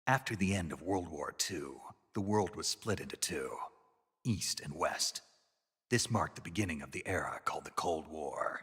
After the end of World War II, the world was split into two, East and West. This marked the beginning of the era called the Cold War.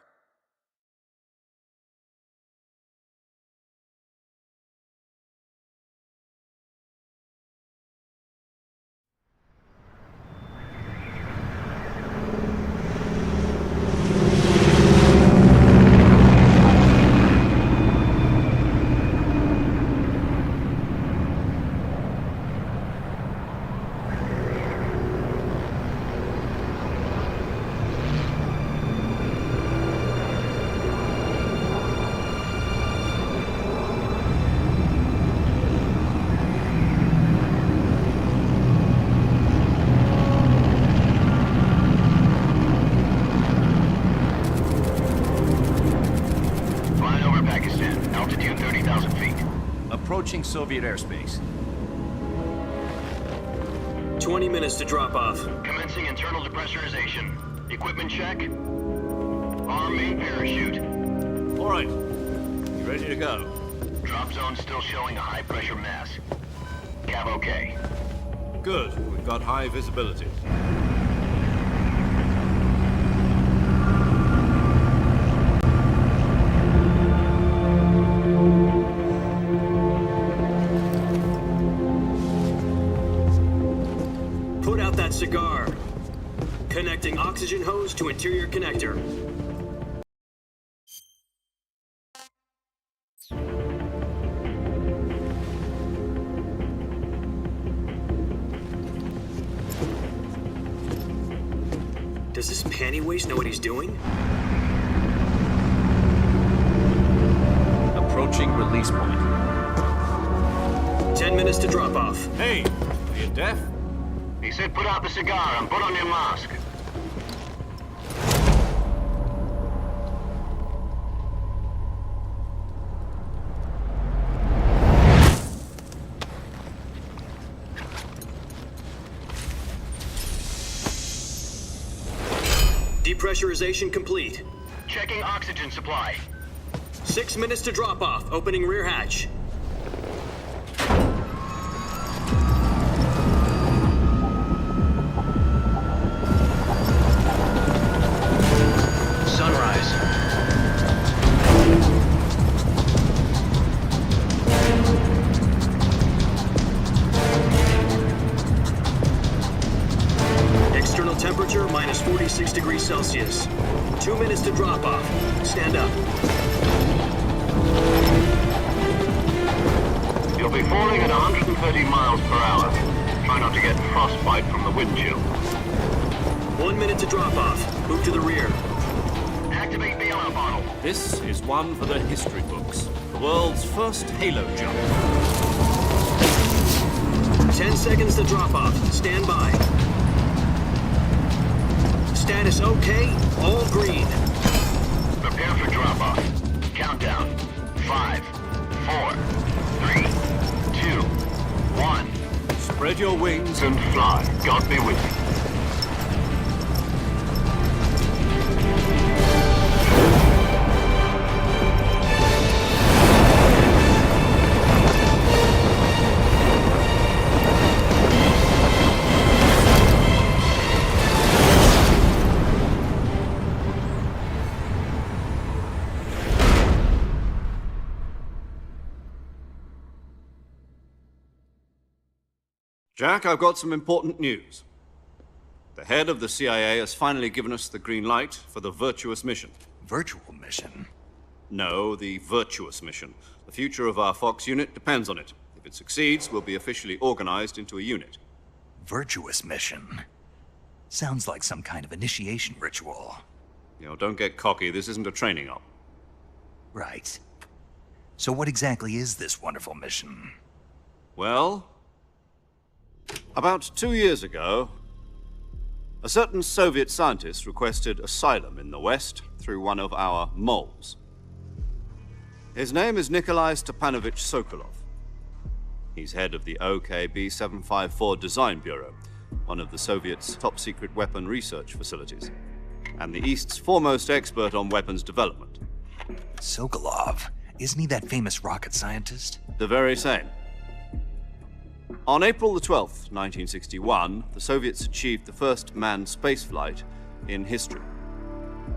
Approaching Soviet airspace. 20 minutes to drop off. Commencing internal depressurization. Equipment check. Arm main parachute. All right. You ready to go? Drop zone still showing a high pressure mass. Cav okay. Good. We've got high visibility. Put out that cigar. Connecting oxygen hose to interior connector. Does this panty waste know what he's doing? Approaching release point. 10 minutes to drop off. Hey, are you deaf? He said put out the cigar and put on your mask. Depressurization complete. Checking oxygen supply. 6 minutes to drop off. Opening rear hatch. Sunrise. External temperature minus 46 degrees Celsius. 2 minutes to drop off. Stand up. You'll be falling at 130 miles per hour. Try not to get frostbite from the wind chill. 1 minute to drop off. Move to the rear. Activate bailout bottle. This is one for the history books. The world's first halo jump. 10 seconds to drop off. Stand by. Status okay. All green. Prepare for drop-off. Countdown. 5, 4, 3, 2, 1. Spread your wings And fly. God be with you. Jack, I've got some important news. The head of the CIA has finally given us the green light for the virtuous mission. Virtual mission? No, the virtuous mission. The future of our Fox unit depends on it. If it succeeds, we'll be officially organized into a unit. Virtuous mission? Sounds like some kind of initiation ritual. You know, don't get cocky. This isn't a training op. Right. So what exactly is this wonderful mission? Well, about 2 years ago, a certain Soviet scientist requested asylum in the West through one of our moles. His name is Nikolai Stepanovich Sokolov. He's head of the OKB 754 Design Bureau, one of the Soviets' top-secret weapon research facilities, and the East's foremost expert on weapons development. Sokolov? Isn't he that famous rocket scientist? The very same. On April the 12th, 1961, the Soviets achieved the first manned spaceflight in history.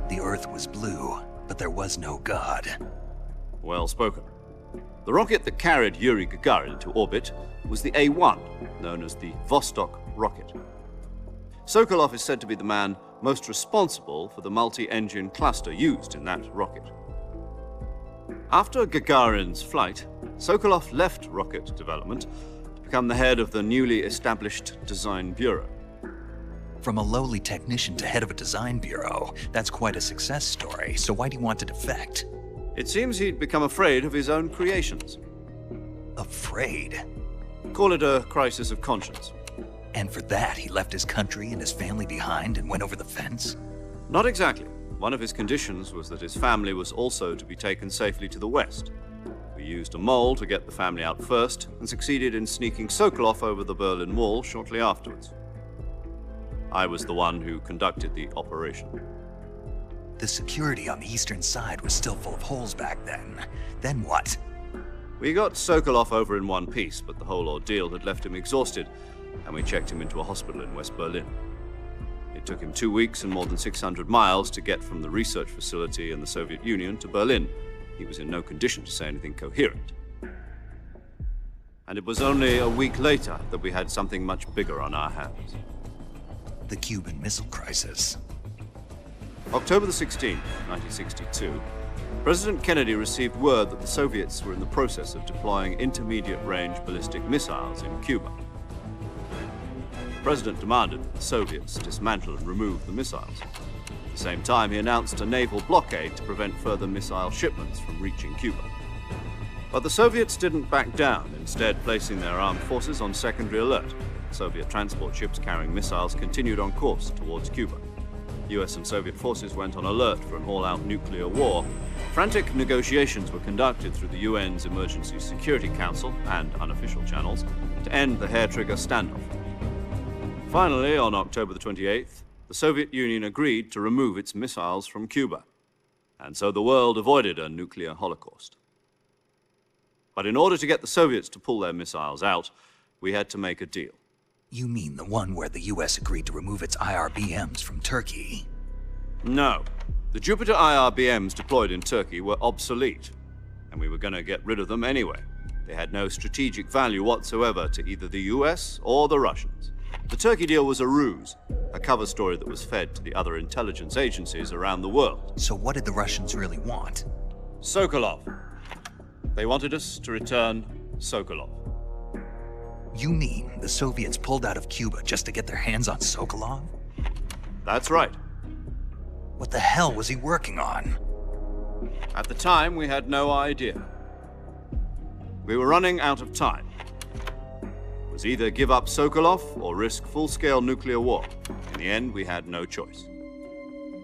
The Earth was blue, but there was no God. Well spoken. The rocket that carried Yuri Gagarin into orbit was the A-1, known as the Vostok rocket. Sokolov is said to be the man most responsible for the multi-engine cluster used in that rocket. After Gagarin's flight, Sokolov left rocket development to become the head of the newly established Design Bureau. From a lowly technician to head of a design bureau, that's quite a success story, so why do you want to defect? It seems he'd become afraid of his own creations. Afraid? Call it a crisis of conscience. And for that, he left his country and his family behind and went over the fence? Not exactly. One of his conditions was that his family was also to be taken safely to the West. We used a mole to get the family out first and succeeded in sneaking Sokolov over the Berlin Wall shortly afterwards. I was the one who conducted the operation. The security on the eastern side was still full of holes back then. Then what? We got Sokolov over in one piece, but the whole ordeal had left him exhausted, and we checked him into a hospital in West Berlin. It took him 2 weeks and more than 600 miles to get from the research facility in the Soviet Union to Berlin. He was in no condition to say anything coherent. And it was only a week later that we had something much bigger on our hands. The Cuban Missile Crisis. October the 16th, 1962, President Kennedy received word that the Soviets were in the process of deploying intermediate-range ballistic missiles in Cuba. The President demanded that the Soviets dismantle and remove the missiles. At the same time, he announced a naval blockade to prevent further missile shipments from reaching Cuba. But the Soviets didn't back down, instead placing their armed forces on secondary alert. Soviet transport ships carrying missiles continued on course towards Cuba. US and Soviet forces went on alert for an all-out nuclear war. Frantic negotiations were conducted through the UN's Emergency Security Council and unofficial channels to end the hair-trigger standoff. Finally, on October the 28th, the Soviet Union agreed to remove its missiles from Cuba, and so the world avoided a nuclear holocaust. But in order to get the Soviets to pull their missiles out, we had to make a deal. You mean the one where the US agreed to remove its IRBMs from Turkey? No. The Jupiter IRBMs deployed in Turkey were obsolete, and we were going to get rid of them anyway. They had no strategic value whatsoever to either the US or the Russians. The Turkey deal was a ruse, a cover story that was fed to the other intelligence agencies around the world. So what did the Russians really want? Sokolov. They wanted us to return Sokolov. You mean the Soviets pulled out of Cuba just to get their hands on Sokolov? That's right. What the hell was he working on? At the time, we had no idea. We were running out of time. It was either give up Sokolov or risk full-scale nuclear war. In the end, we had no choice.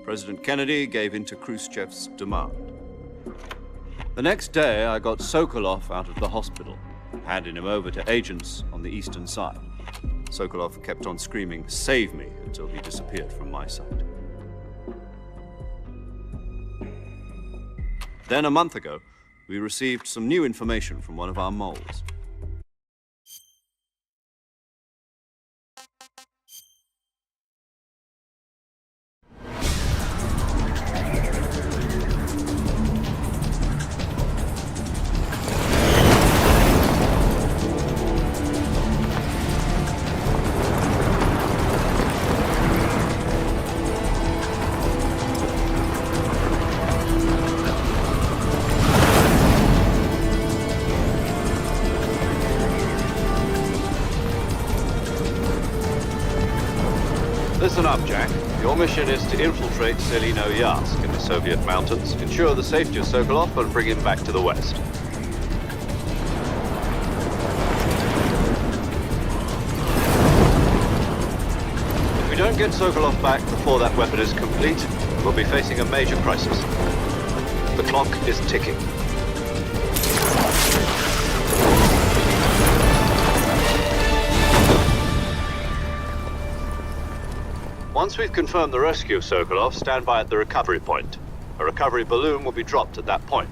President Kennedy gave in to Khrushchev's demand. The next day, I got Sokolov out of the hospital, handing him over to agents on the eastern side. Sokolov kept on screaming, "Save me," until he disappeared from my sight. Then, a month ago, we received some new information from one of our moles. Listen up, Jack. Your mission is to infiltrate Selino-Yarsk in the Soviet mountains, ensure the safety of Sokolov, and bring him back to the West. If we don't get Sokolov back before that weapon is complete, we'll be facing a major crisis. The clock is ticking. Once we've confirmed the rescue of Sokolov, stand by at the recovery point. A recovery balloon will be dropped at that point.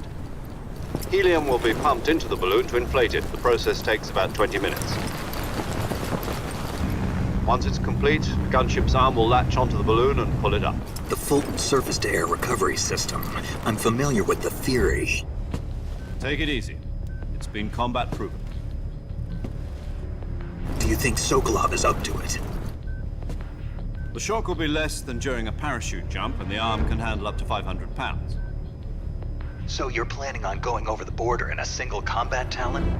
Helium will be pumped into the balloon to inflate it. The process takes about 20 minutes. Once it's complete, the gunship's arm will latch onto the balloon and pull it up. The Fulton surface-to-air recovery system. I'm familiar with the theory. Take it easy. It's been combat-proven. Do you think Sokolov is up to it? The shock will be less than during a parachute jump, and the arm can handle up to 500 pounds. So you're planning on going over the border in a single combat Talon?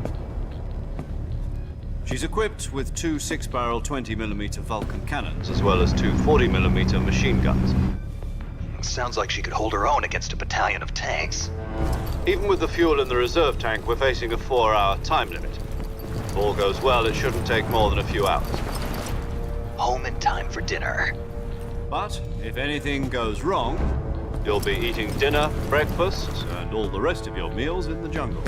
She's equipped with two 6-barrel 20mm Vulcan cannons, as well as two 40mm machine guns. Sounds like she could hold her own against a battalion of tanks. Even with the fuel in the reserve tank, we're facing a 4-hour time limit. If all goes well, it shouldn't take more than a few hours. Home in time for dinner. But if anything goes wrong, you'll be eating dinner, breakfast, and all the rest of your meals in the jungle.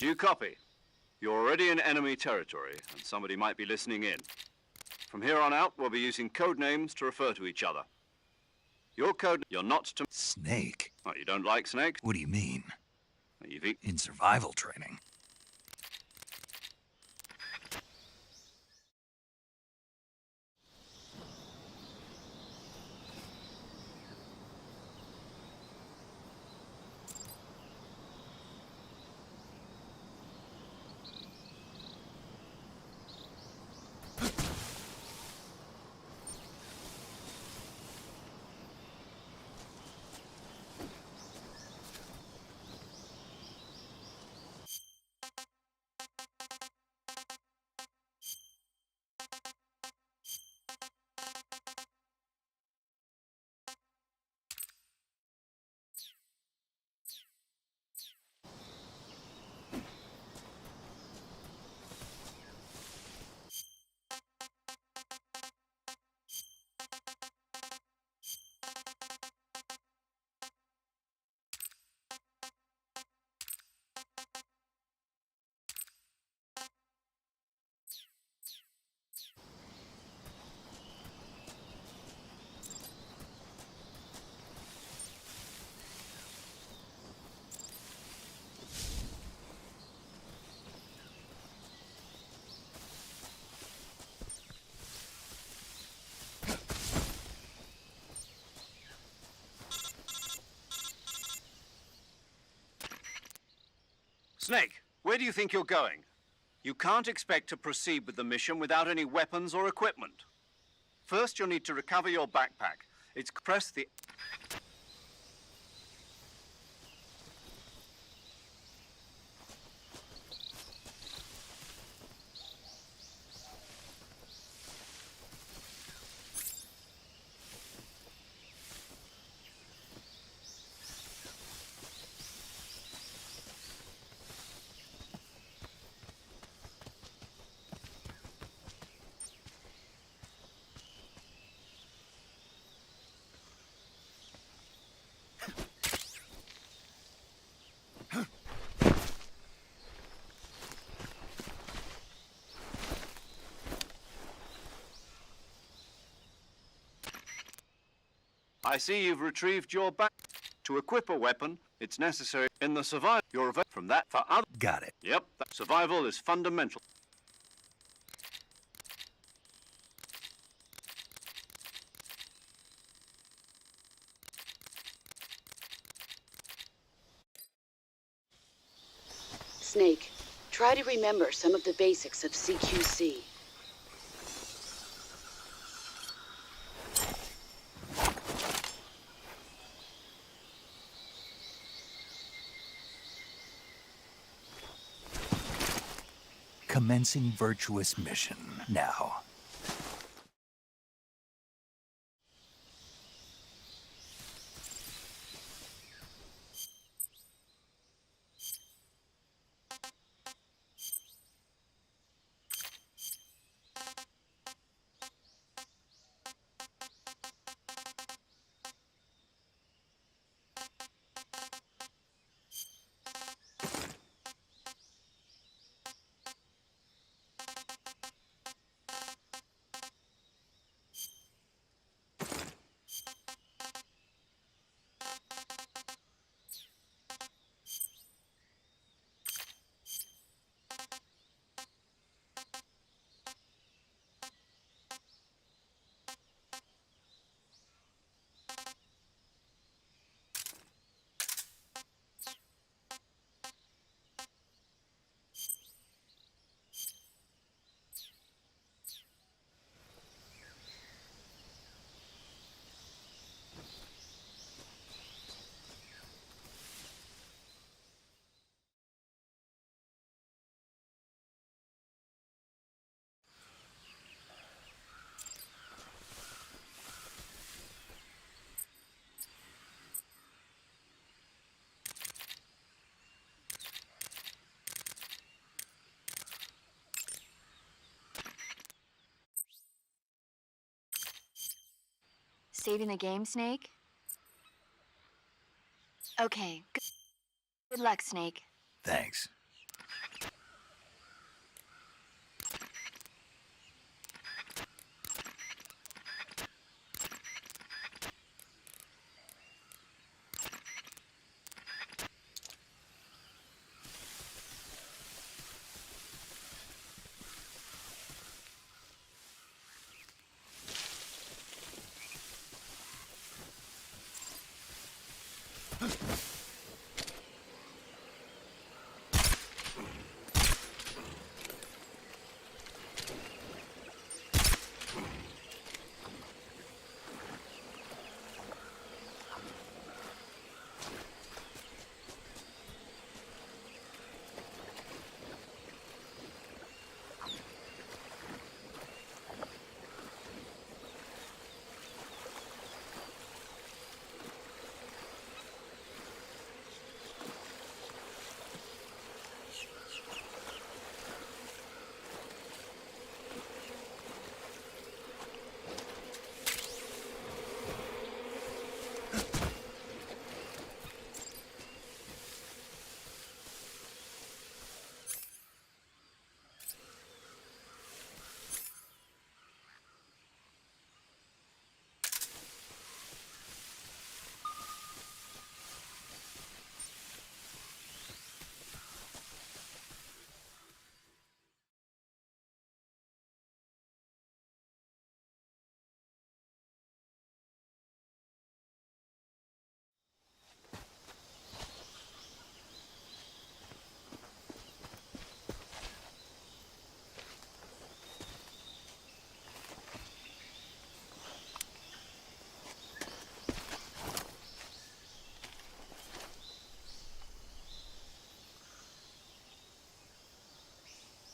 You copy. You're already in enemy territory, and somebody might be listening in. From here on out, we'll be using code names to refer to each other. Your code, you're not to... Snake? Oh, you don't like snakes? What do you mean? You've eaten... In survival training. Snake, where do you think you're going? You can't expect to proceed with the mission without any weapons or equipment. First, you'll need to recover your backpack. It's press the... I see you've retrieved your back. To equip a weapon, it's necessary in the survival. You're from that for other... Got it. Yep, survival is fundamental. Snake, try to remember some of the basics of CQC. Commencing virtuous mission now. Saving the game, Snake? Okay. Good luck, Snake. Thanks.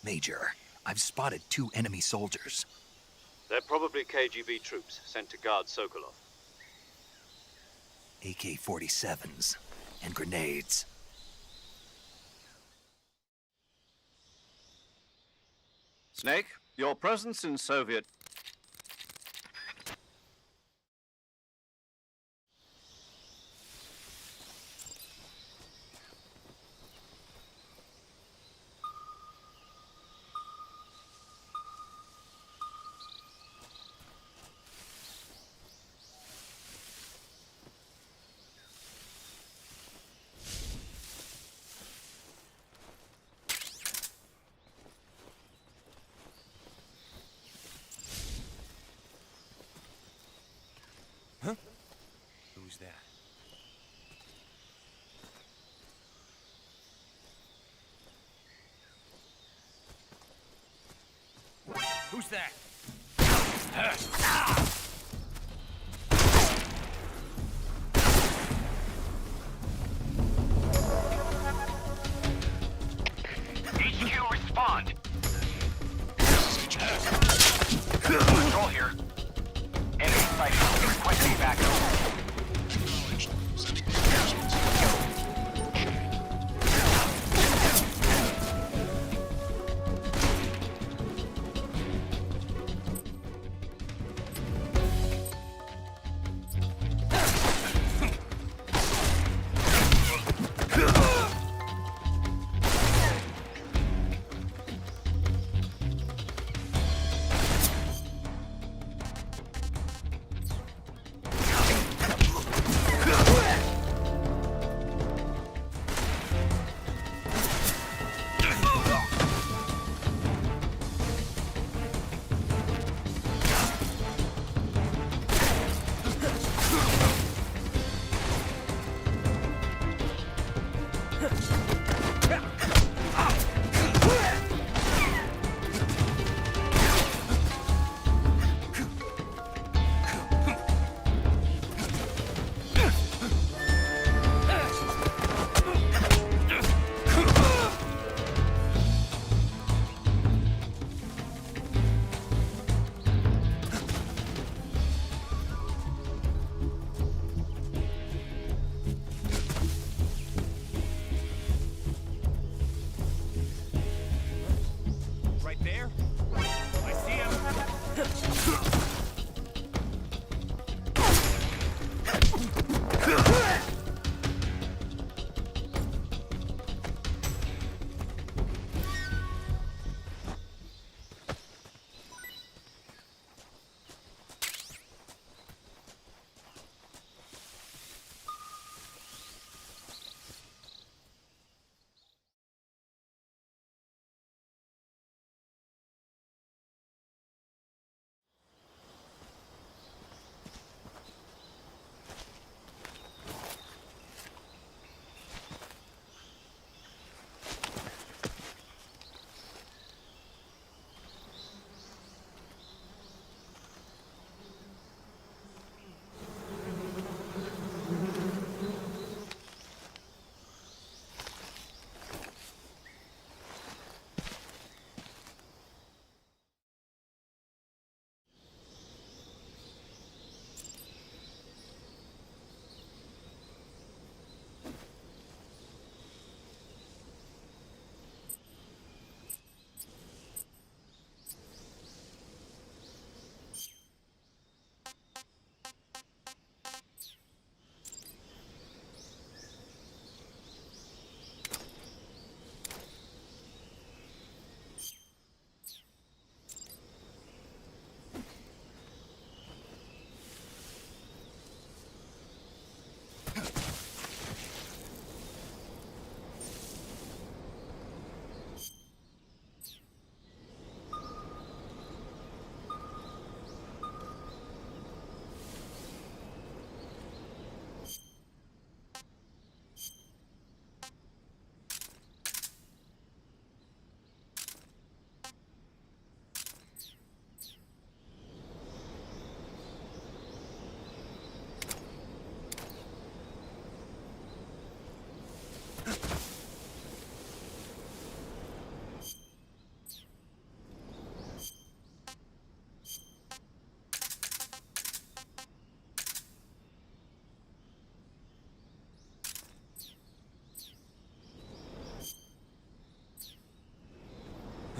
Major, I've spotted 2 enemy soldiers. They're probably KGB troops sent to guard Sokolov. AK-47s and grenades. Snake, your presence in Soviet... Who's that? Who's that? HQ, respond. Control here. Enemy sighting. Requesting backup.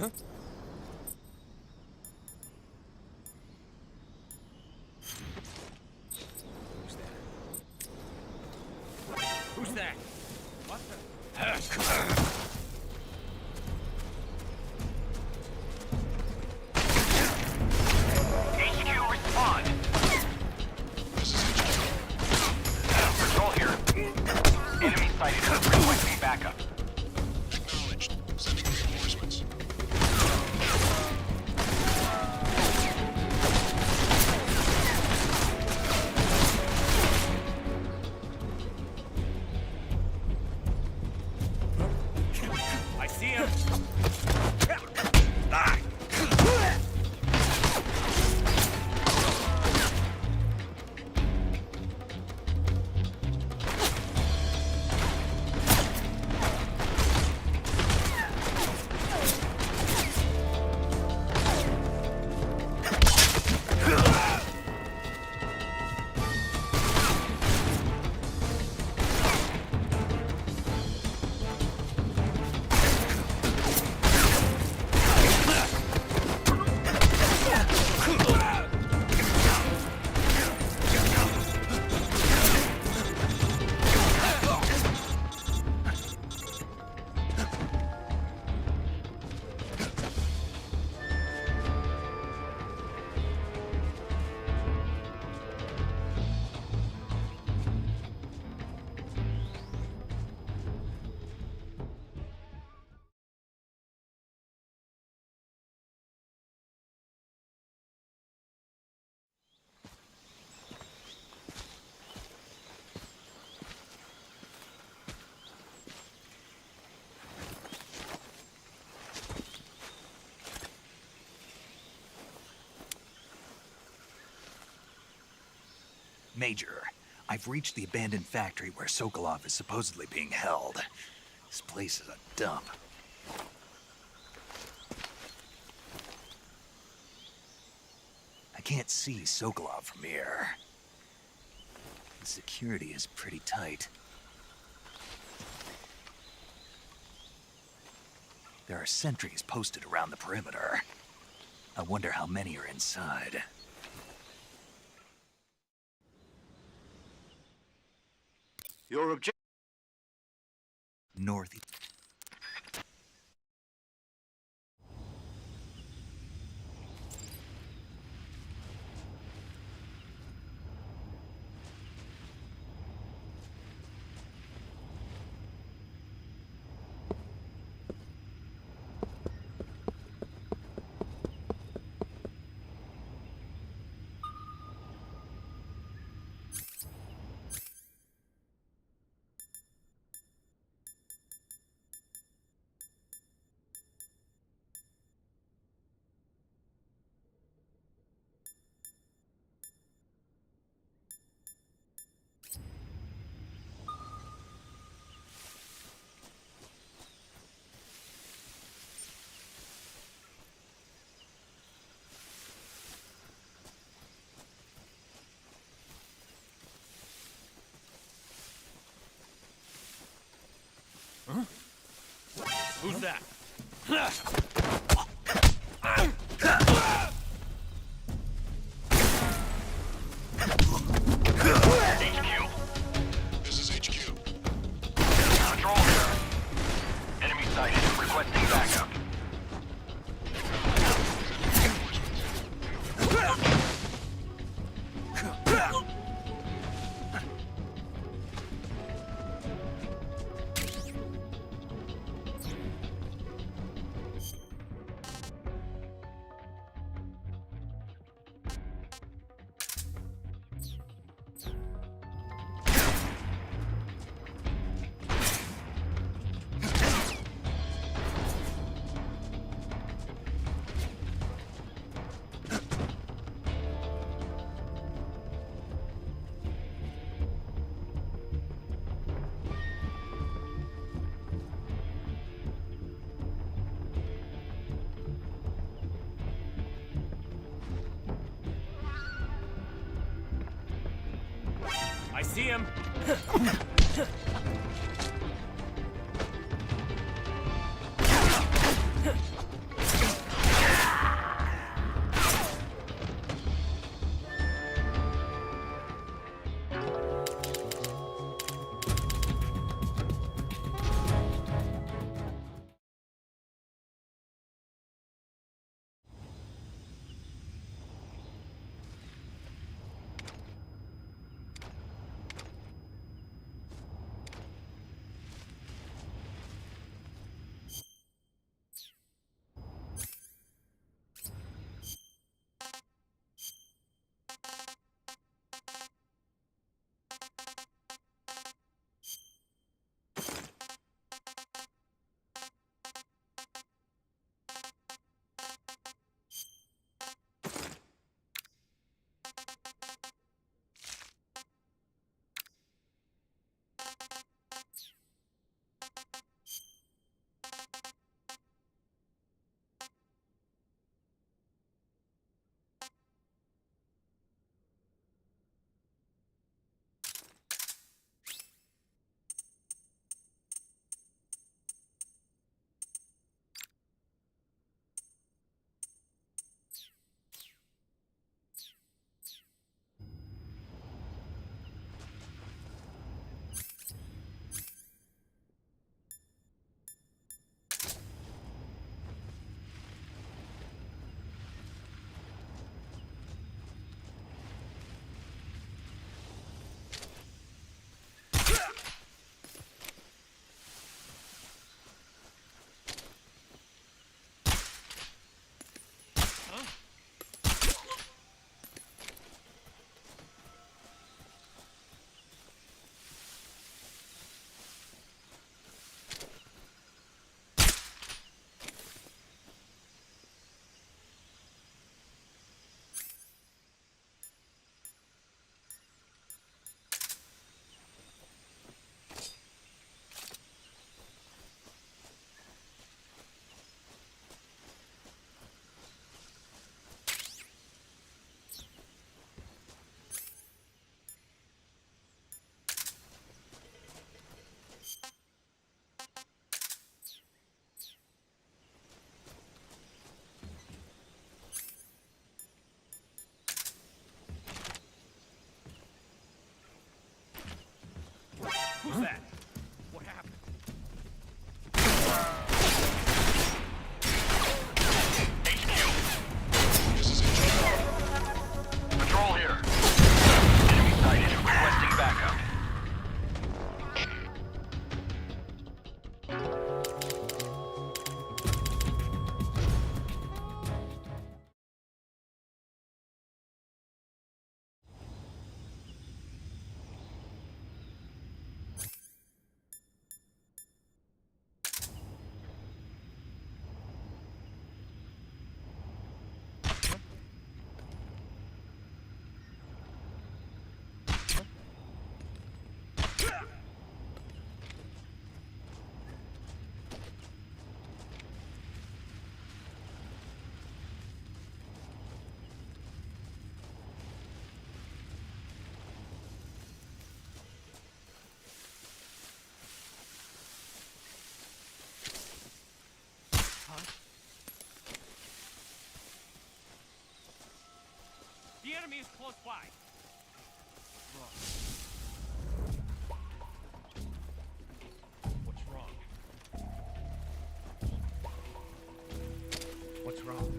Who's that? What the? HQ, respond! Control here. Enemy sighted. Requesting backup. Acknowledged. Sending reinforcements. I see him. Major, I've reached the abandoned factory where Sokolov is supposedly being held. This place is a dump. I can't see Sokolov from here. The security is pretty tight. There are sentries posted around the perimeter. I wonder how many are inside. Your objective. Northeast. Who's that? HQ. This is HQ. Control here. Enemy sighted. Requesting backup. I see him. is close by. What's wrong? What's wrong?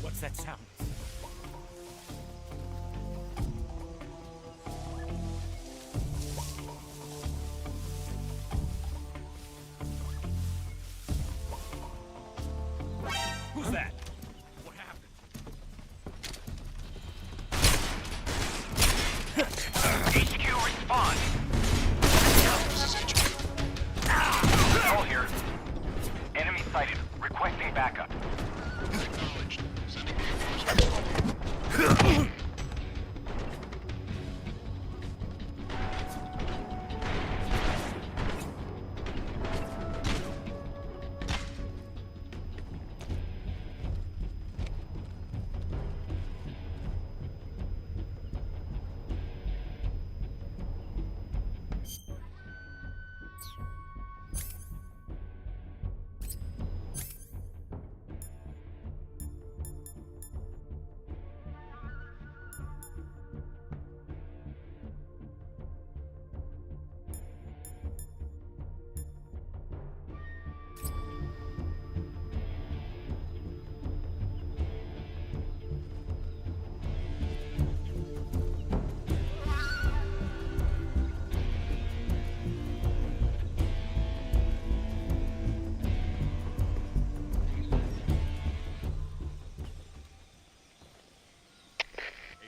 What's that sound? Who's that? What happened? HQ, respond. This is HQ. Control here. Enemy sighted. Requesting backup. Acknowledged. Sending reinforcements.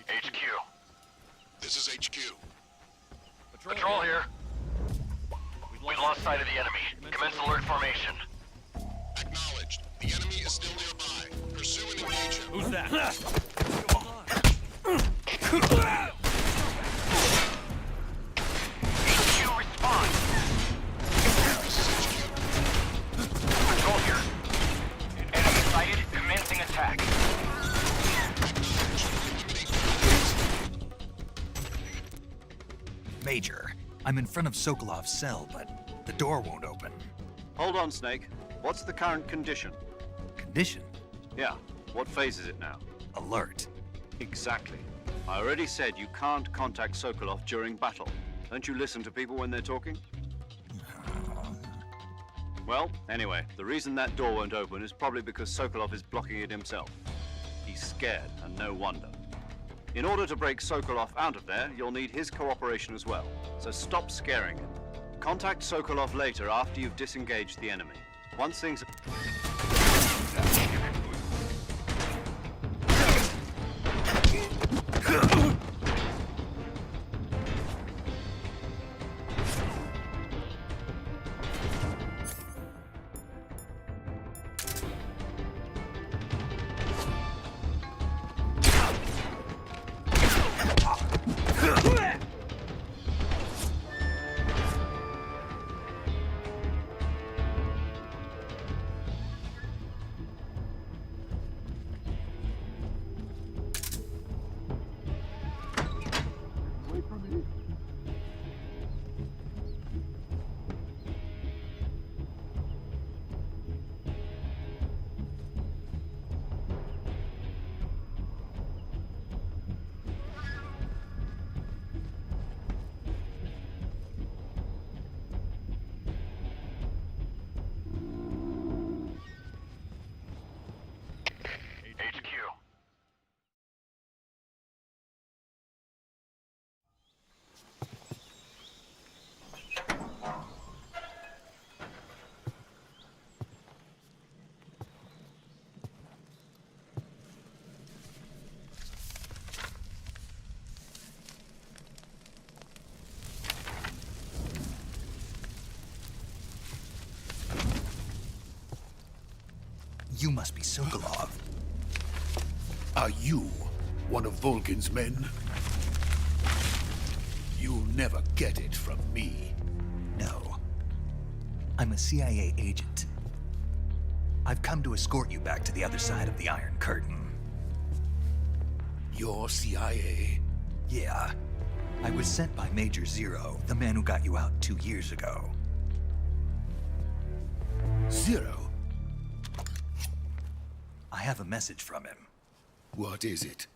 HQ. This is HQ. Patrol here. We've lost sight of the enemy. Commence alert formation. Acknowledged. The enemy is still nearby. Pursue and engage him. Who's that? HQ, respond. This is HQ. Patrol here. Enemy sighted. Commencing attack. Major, I'm in front of Sokolov's cell, but the door won't open. Hold on, Snake. What's the current condition? Condition? Yeah. What phase is it now? Alert. Exactly. I already said you can't contact Sokolov during battle. Don't you listen to people when they're talking? Well, anyway, the reason that door won't open is probably because Sokolov is blocking it himself. He's scared, and no wonder. In order to break Sokolov out of there, you'll need his cooperation as well. So stop scaring him. Contact Sokolov later after you've disengaged the enemy. Once things... must be Sokolov. Are you one of Volgin's men? You'll never get it from me. No. I'm a CIA agent. I've come to escort you back to the other side of the Iron Curtain. You're CIA? Yeah. I was sent by Major Zero, the man who got you out 2 years ago. Zero? I have a message from him. What is it?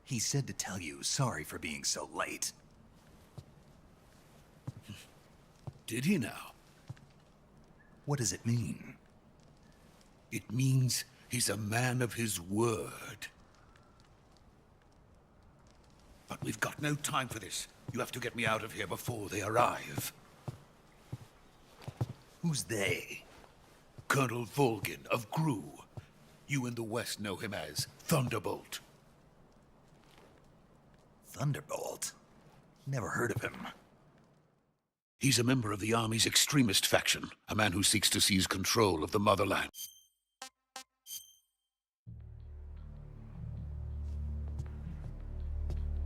He said to tell you sorry for being so late. Did he now? What does it mean? It means he's a man of his word. But we've got no time for this. You have to get me out of here before they arrive. Who's they? Colonel Volgin of GRU. You in the West know him as Thunderbolt. Thunderbolt? Never heard of him. He's a member of the Army's extremist faction, a man who seeks to seize control of the motherland.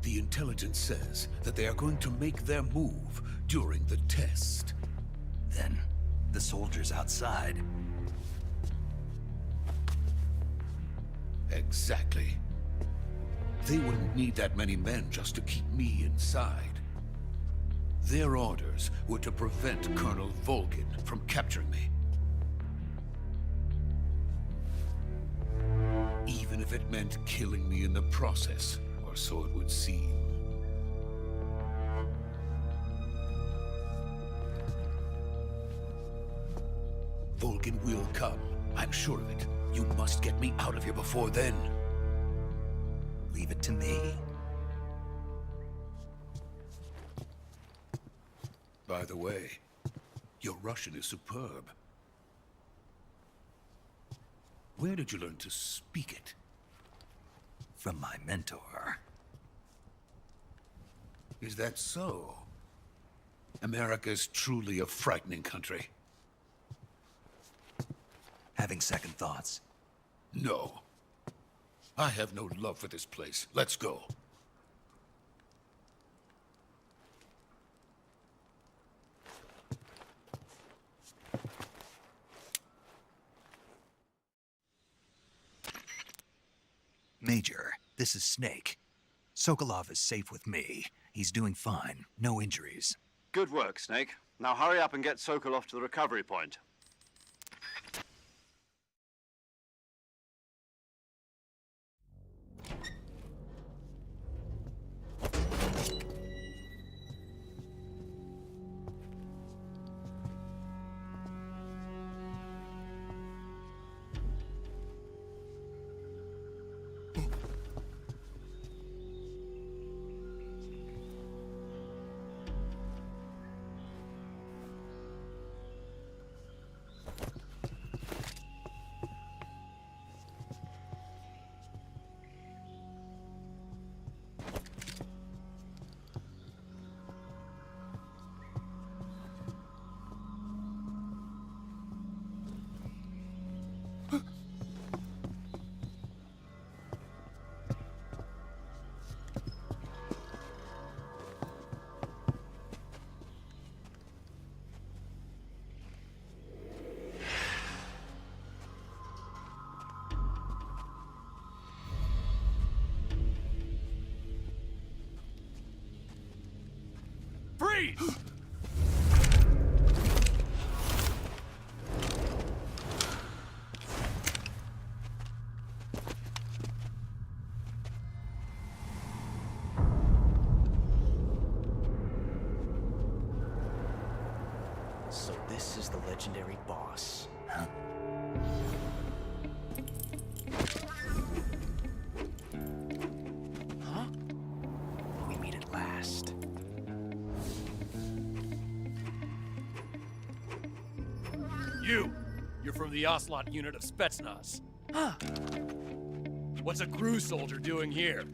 The intelligence says that they are going to make their move during the test. Then, the soldiers outside. Exactly. They wouldn't need that many men just to keep me inside. Their orders were to prevent Colonel Volgin from capturing me. Even if it meant killing me in the process, or so it would seem. Volgin will come. I'm sure of it. You must get me out of here before then. Leave it to me. By the way, your Russian is superb. Where did you learn to speak it? From my mentor. Is that so? America's truly a frightening country. Having second thoughts? No. I have no love for this place. Let's go. Major, this is Snake. Sokolov is safe with me. He's doing fine. No injuries. Good work, Snake. Now hurry up and get Sokolov to the recovery point. Freeze! So this is the legendary boss. Huh? Huh? We meet at last. You're from the Ocelot unit of Spetsnaz. Huh. What's a GRU soldier doing here?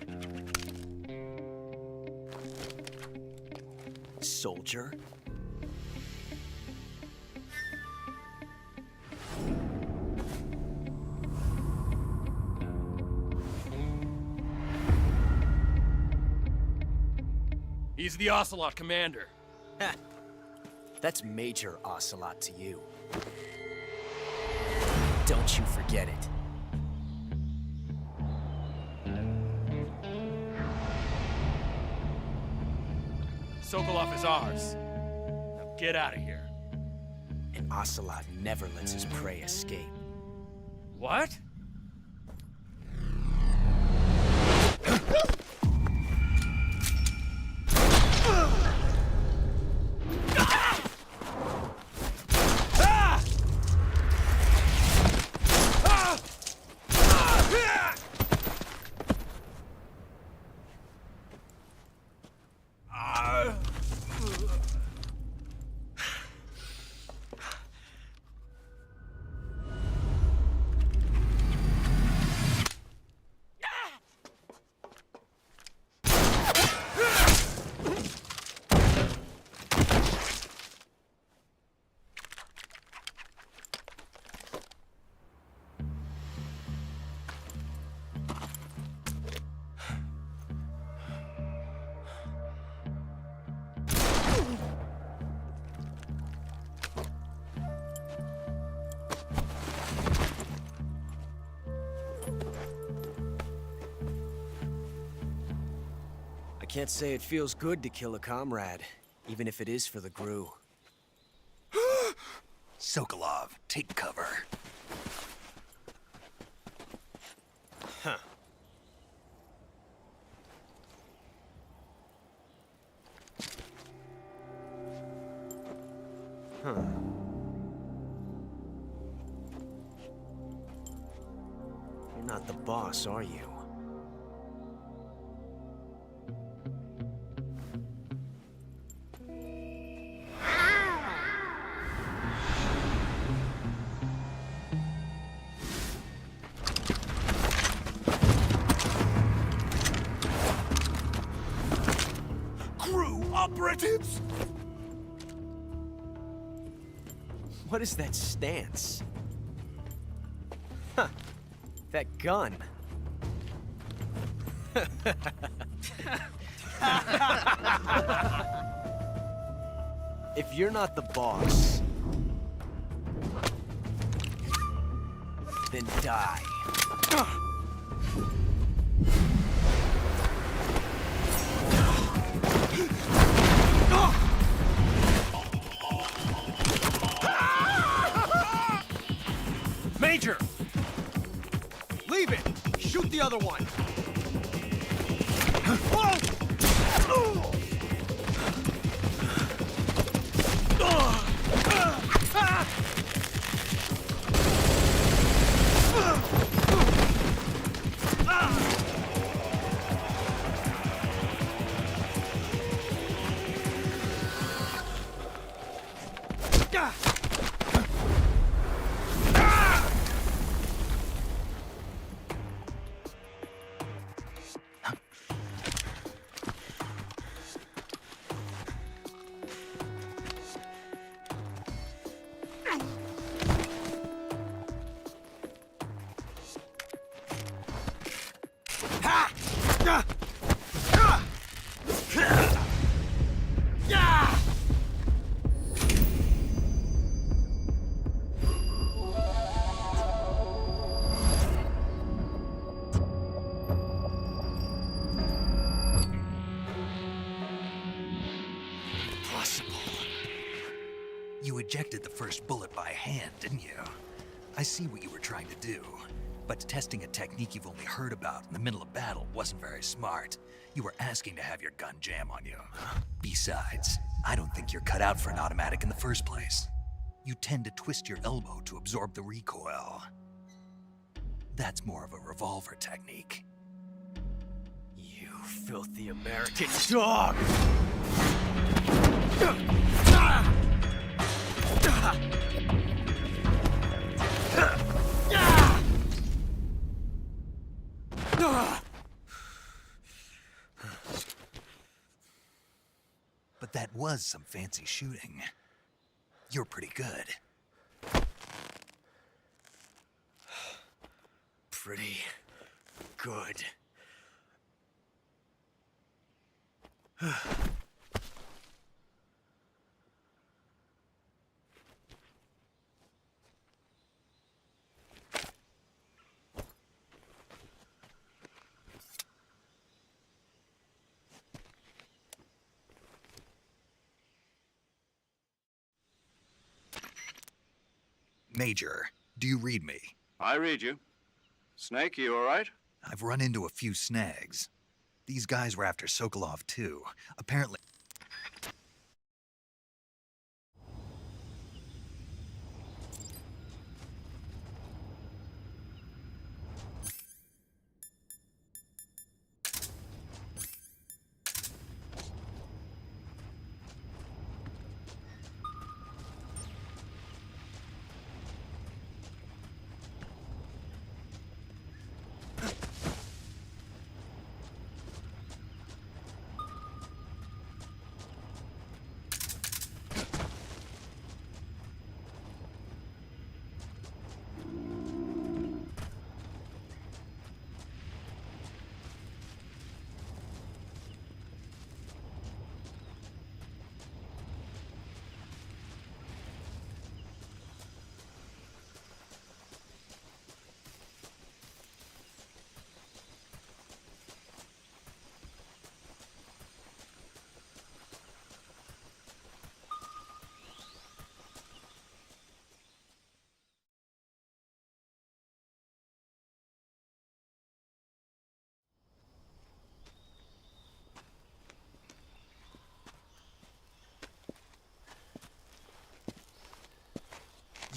Soldier? He's the Ocelot commander. Ha! That's Major Ocelot to you. Don't you forget it. Sokolov is ours. Now get out of here. And Ocelot never lets his prey escape. What? I can't say it feels good to kill a comrade, even if it is for the Gru. Sokolov, take cover. Huh. Huh. You're not the boss, are you? Operatives! What is that stance? Huh. That gun. If you're not the boss, then die. Major! Leave it! Shoot the other one! You ejected the first bullet by hand, didn't you? I see what you were trying to do. But testing a technique you've only heard about in the middle of battle wasn't very smart. You were asking to have your gun jam on you. Besides, I don't think you're cut out for an automatic in the first place. You tend to twist your elbow to absorb the recoil. That's more of a revolver technique. You filthy American dog! But that was some fancy shooting. You're pretty good. Pretty good. Major, do you read me? I read you. Snake, you all right? I've run into a few snags. These guys were after Sokolov too. Apparently...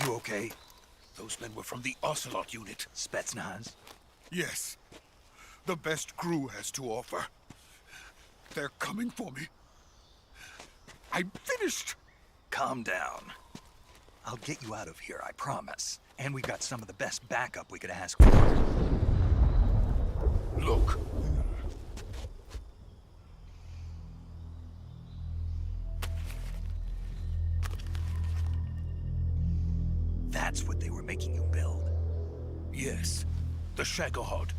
You okay? Those men were from the Ocelot unit. Spetsnaz? Yes. The best crew has to offer. They're coming for me. I'm finished! Calm down. I'll get you out of here, I promise. And we got some of the best backup we could ask for. Look. That's what they were making you build. Yes. The Shagohod.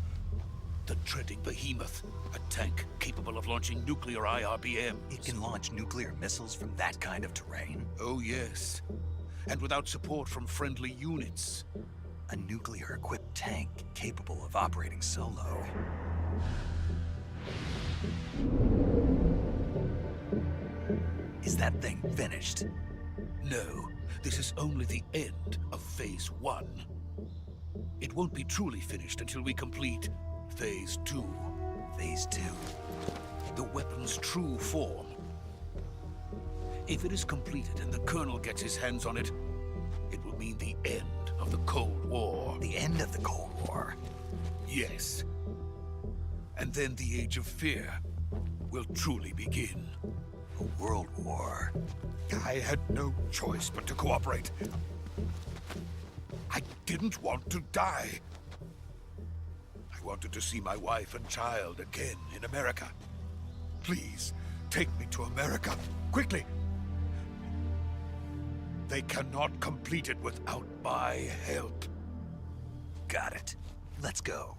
The treading behemoth. A tank capable of launching nuclear IRBMs. It can launch nuclear missiles from that kind of terrain? Oh, yes. And without support from friendly units. A nuclear-equipped tank capable of operating solo. Is that thing finished? No, this is only the end of Phase 1. It won't be truly finished until we complete Phase 2. Phase 2? The weapon's true form. If it is completed and the Colonel gets his hands on it, it will mean the end of the Cold War. The end of the Cold War? Yes. And then the Age of Fear will truly begin. A world war. I had no choice but to cooperate. I didn't want to die. I wanted to see my wife and child again in America. Please, take me to America, quickly. They cannot complete it without my help. Got it. Let's go.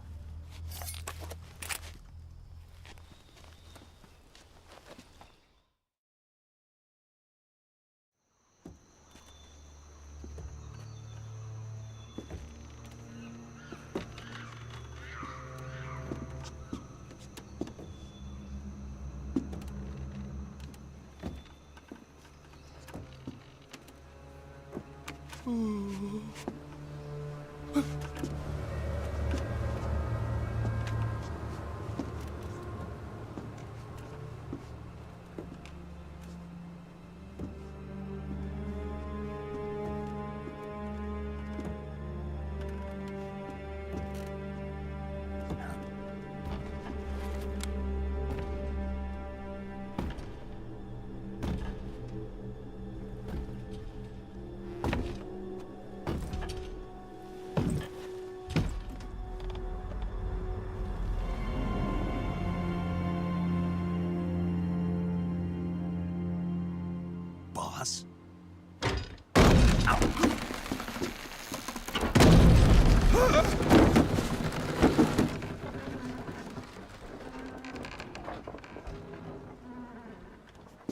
Boss?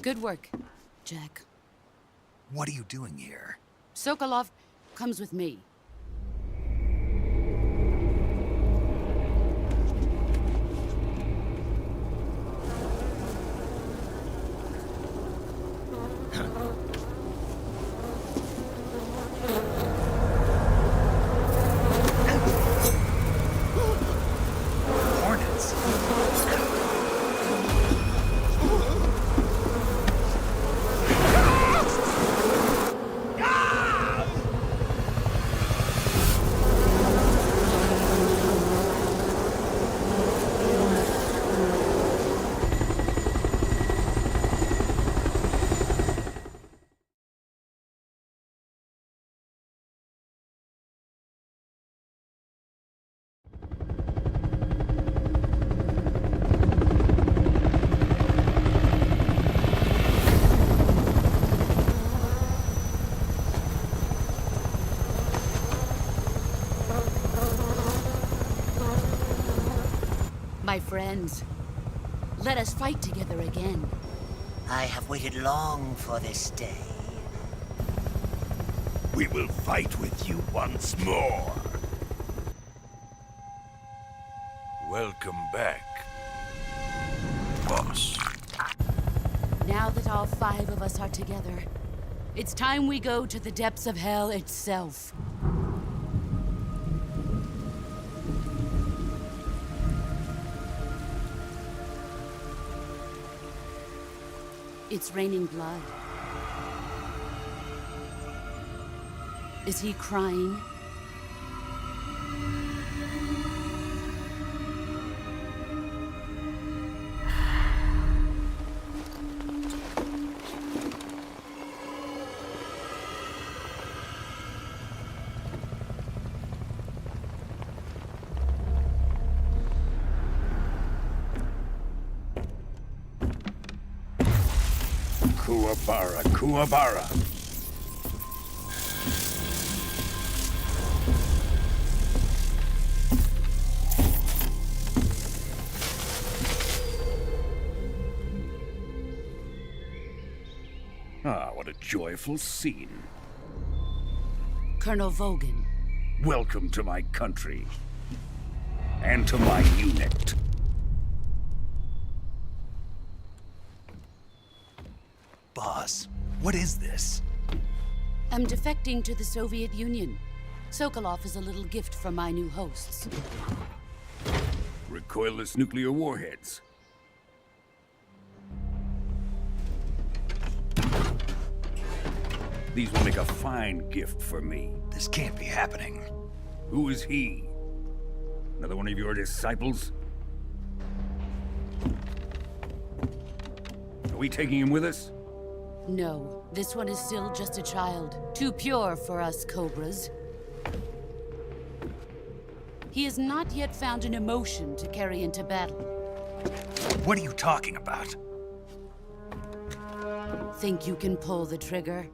Good work, Jack. What are you doing here? Sokolov comes with me. My friends, let us fight together again. I have waited long for this day. We will fight with you once more. Welcome back, boss. Now that all 5 of us are together, it's time we go to the depths of hell itself. It's raining blood. Is he crying? Kuwabara, Kuwabara. Ah, what a joyful scene. Colonel Volgin. Welcome to my country. And to my unit. Boss, what is this? I'm defecting to the Soviet Union. Sokolov is a little gift from my new hosts. Recoilless nuclear warheads. These will make a fine gift for me. This can't be happening. Who is he? Another one of your disciples? Are we taking him with us? No, this one is still just a child. Too pure for us Cobras. He has not yet found an emotion to carry into battle. What are you talking about? Think you can pull the trigger?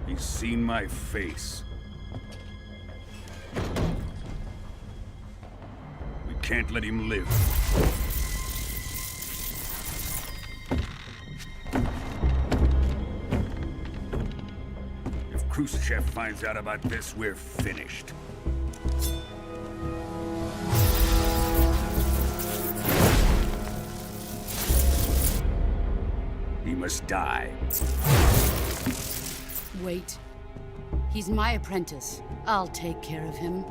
He's seen my face. We can't let him live. If Khrushchev finds out about this, we're finished. He must die. Wait. He's my apprentice. I'll take care of him.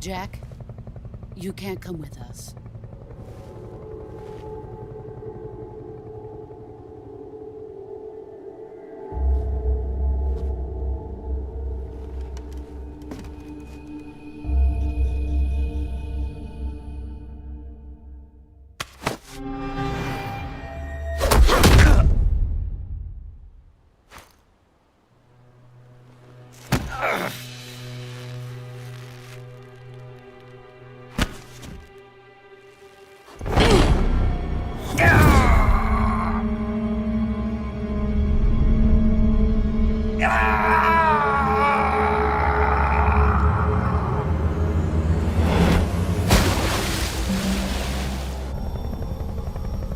Jack, you can't come with us.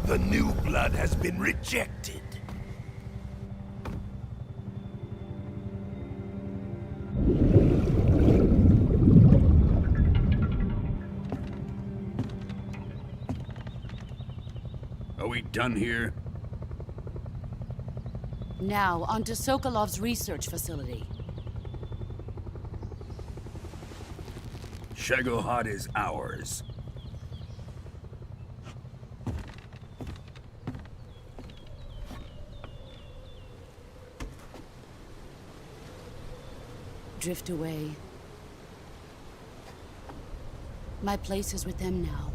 The new blood has been rejected. Are we done here? Now, onto Sokolov's research facility. Shagohod is ours. Drift away. My place is with them now.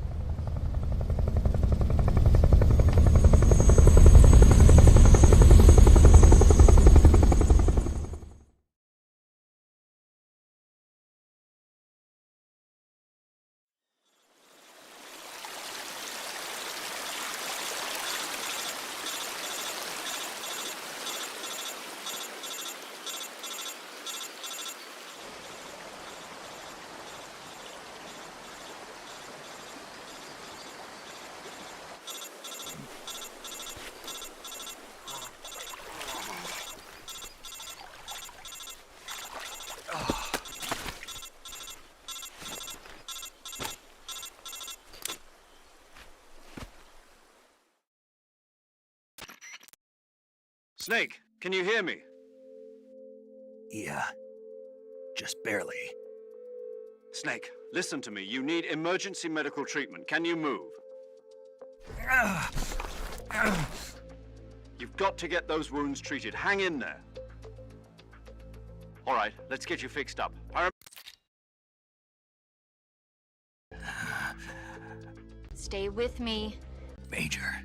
Snake, can you hear me? Yeah. Just barely. Snake, listen to me. You need emergency medical treatment. Can you move? You've got to get those wounds treated. Hang in there. All right, let's get you fixed up. Stay with me. Major.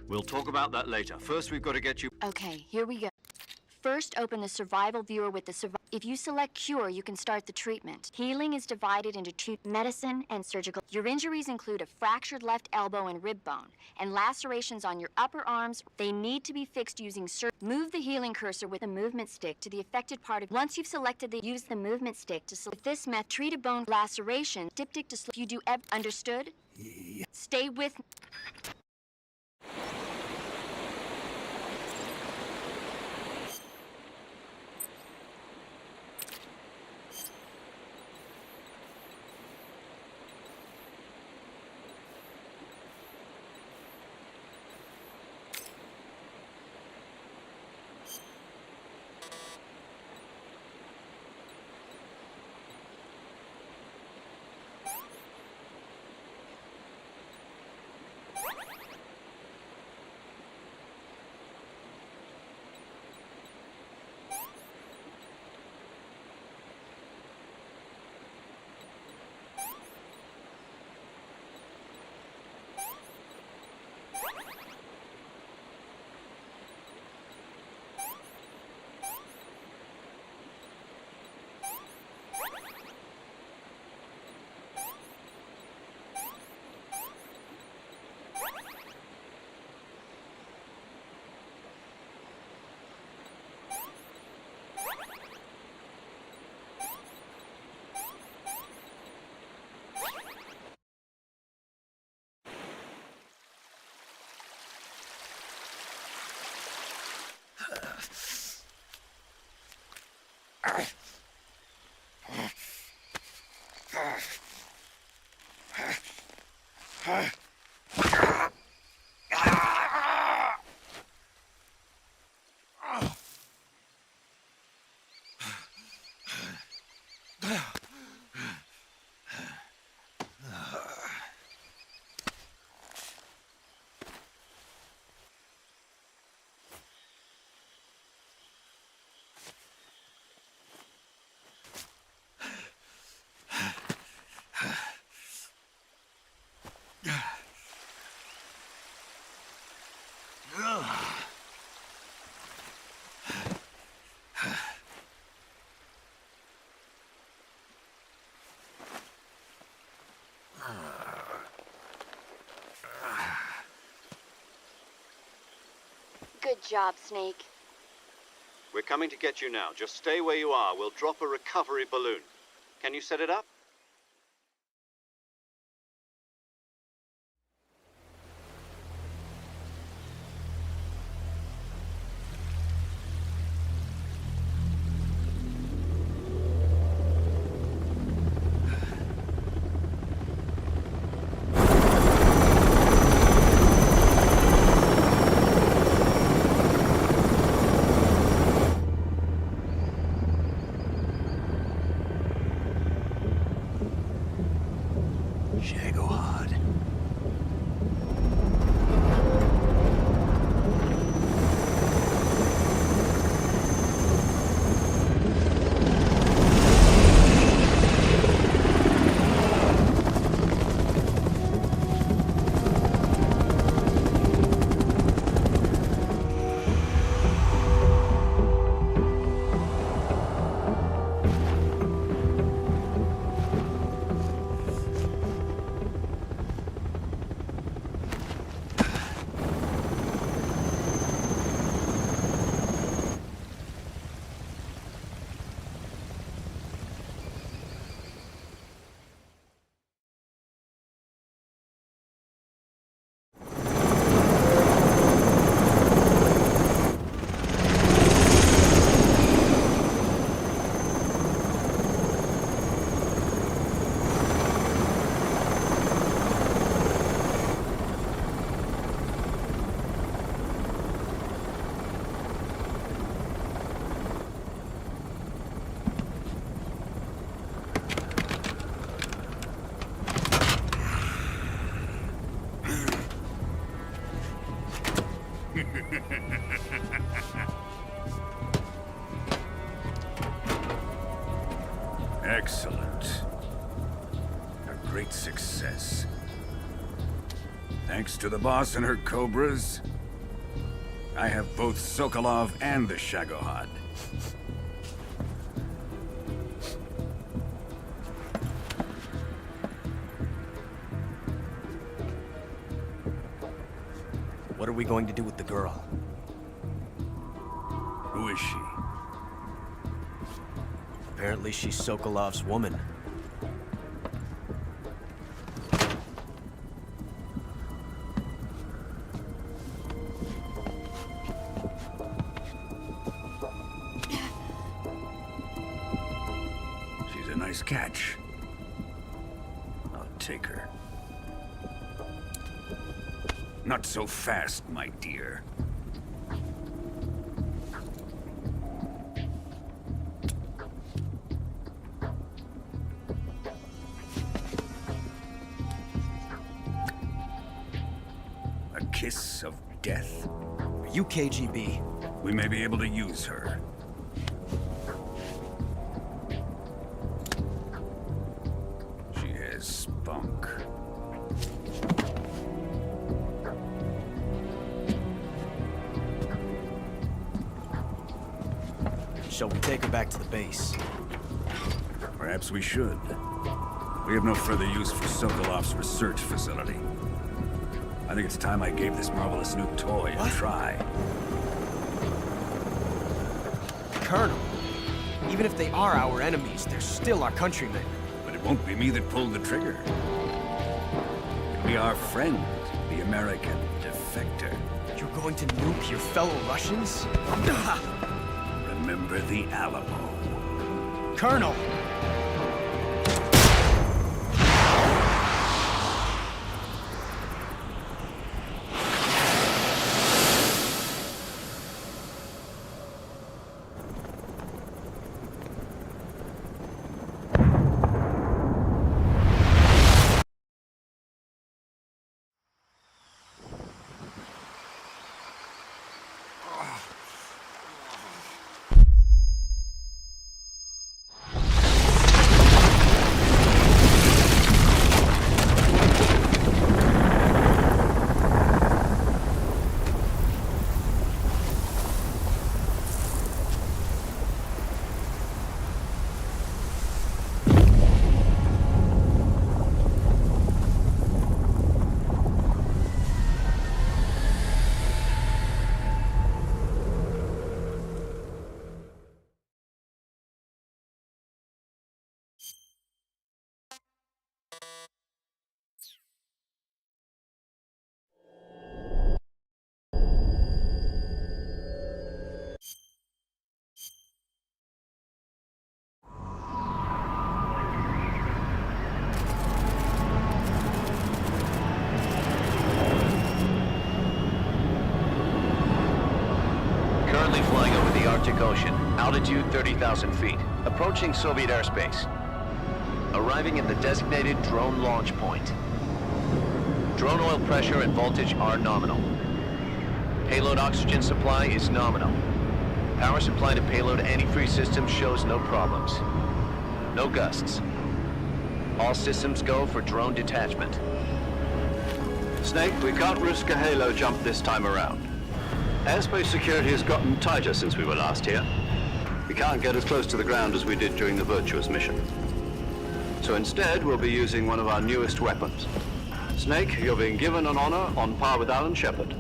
We'll talk about that later. First, we've got to get you... Okay, here we go. First, open the survival viewer with the If you select cure, you can start the treatment. Healing is divided into medicine and surgical. Your injuries include a fractured left elbow and rib bone, and lacerations on your upper arms. They need to be fixed using Move the healing cursor with the movement stick to the affected part of. Once you've selected use the movement stick to select this method. Treat a bone laceration. Diptych to you do understood? Yeah. Stay with. Good job, Snake. We're coming to get you now. Just stay where you are. We'll drop a recovery balloon. Can you set it up? Excellent. A great success. Thanks to the boss and her cobras, I have both Sokolov and the Shagohod. What are we going to do with the girl? Who is she? Apparently she's Sokolov's woman. She's a nice catch. I'll take her. Not so fast, my dear. A kiss of death? Are you KGB? We may be able to use her. She has spunk. Shall we take her back to the base? Perhaps we should. We have no further use for Sokolov's research facility. I think it's time I gave this marvelous new toy a try. Colonel, even if they are our enemies, they're still our countrymen. But it won't be me that pulled the trigger. It'll be our friend, the American defector. You're going to nuke your fellow Russians? Remember the Alamo. Colonel! Currently flying over the Arctic Ocean, altitude 30,000 feet, approaching Soviet airspace. Arriving at the designated drone launch point. Drone oil pressure and voltage are nominal. Payload oxygen supply is nominal. Power supply to payload antifreeze system shows no problems. No gusts. All systems go for drone detachment. Snake, we can't risk a halo jump this time around. Airspace security has gotten tighter since we were last here. We can't get as close to the ground as we did during the Virtuous mission. So instead, we'll be using one of our newest weapons. Snake, you're being given an honor on par with Alan Shepard.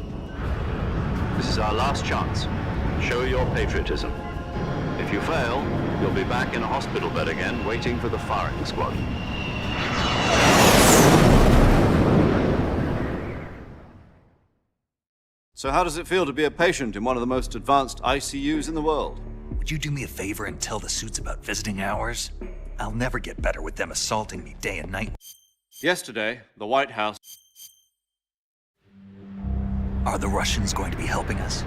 This is our last chance. Show your patriotism. If you fail, you'll be back in a hospital bed again, waiting for the firing squad. So how does it feel to be a patient in one of the most advanced ICUs in the world? Would you do me a favor and tell the suits about visiting hours? I'll never get better with them assaulting me day and night. Yesterday, the White House... Are the Russians going to be helping us?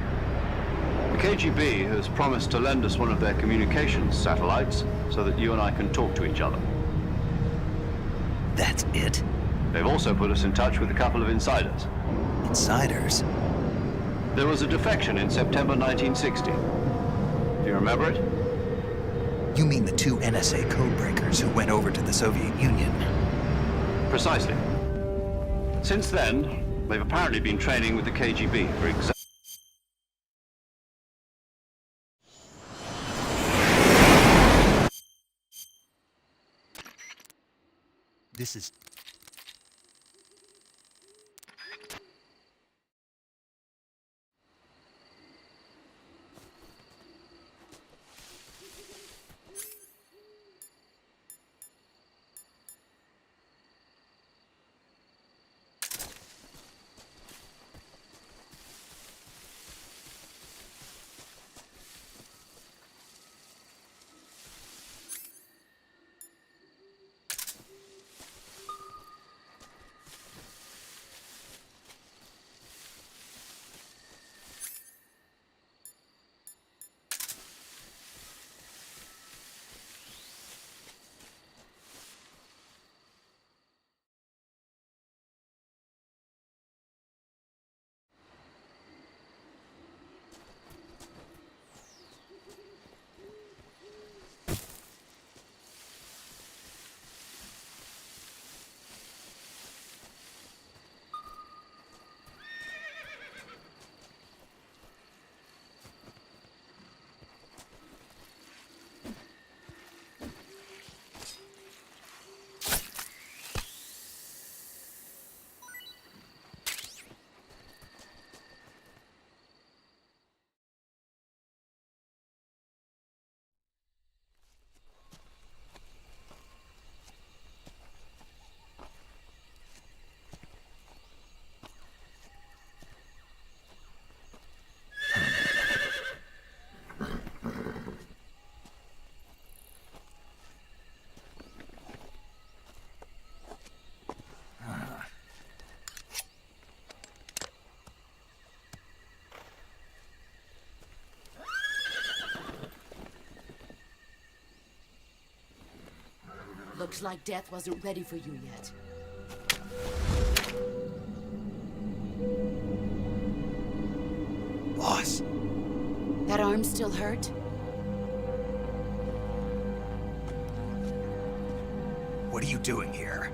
The KGB has promised to lend us one of their communications satellites so that you and I can talk to each other. That's it? They've also put us in touch with a couple of insiders. Insiders? There was a defection in September 1960. Do you remember it? You mean the two NSA codebreakers who went over to the Soviet Union? Precisely. Since then, they've apparently been training with the KGB for This is... Looks like death wasn't ready for you yet. Boss. That arm still hurt? What are you doing here?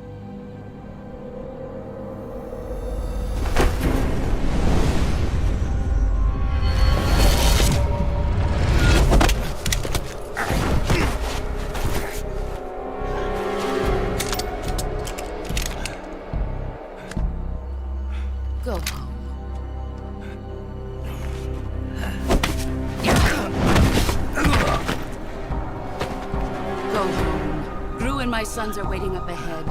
Go home. Go home. Gru and my sons are waiting up ahead.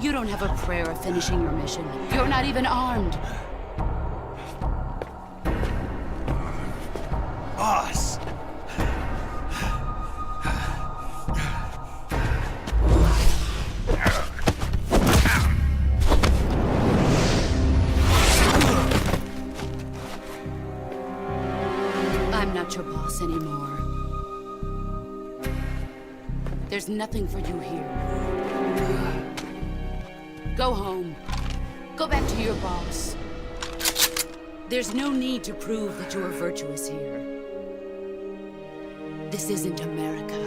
You don't have a prayer of finishing your mission. You're not even armed. Boss! I'm not your boss anymore. There's nothing for you here. Go home. Go back to your boss. There's no need to prove that you are virtuous here. This isn't America.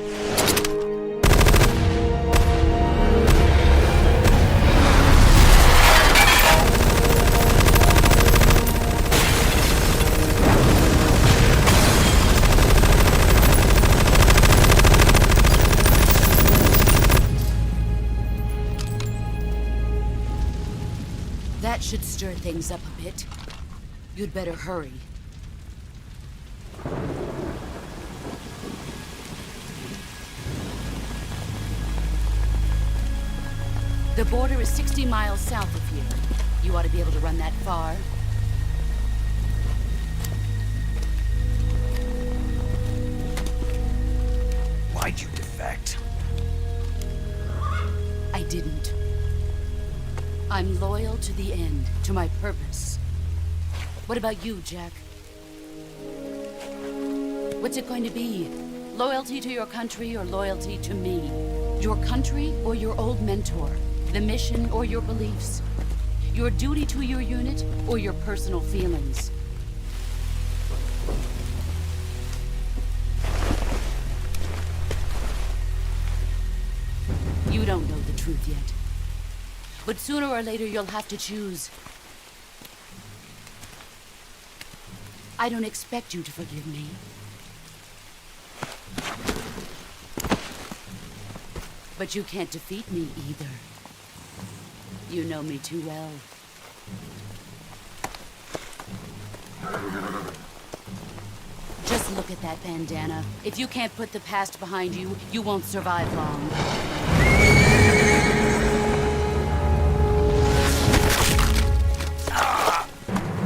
That should stir things up a bit. You'd better hurry. The border is 60 miles south of here. You ought to be able to run that far. Why'd you defect? I didn't. I'm loyal to the end, to my purpose. What about you, Jack? What's it going to be? Loyalty to your country or loyalty to me? Your country or your old mentor? The mission or your beliefs? Your duty to your unit, or your personal feelings? You don't know the truth yet. But sooner or later, you'll have to choose. I don't expect you to forgive me. But you can't defeat me either. You know me too well. Just look at that bandana. If you can't put the past behind you, you won't survive long.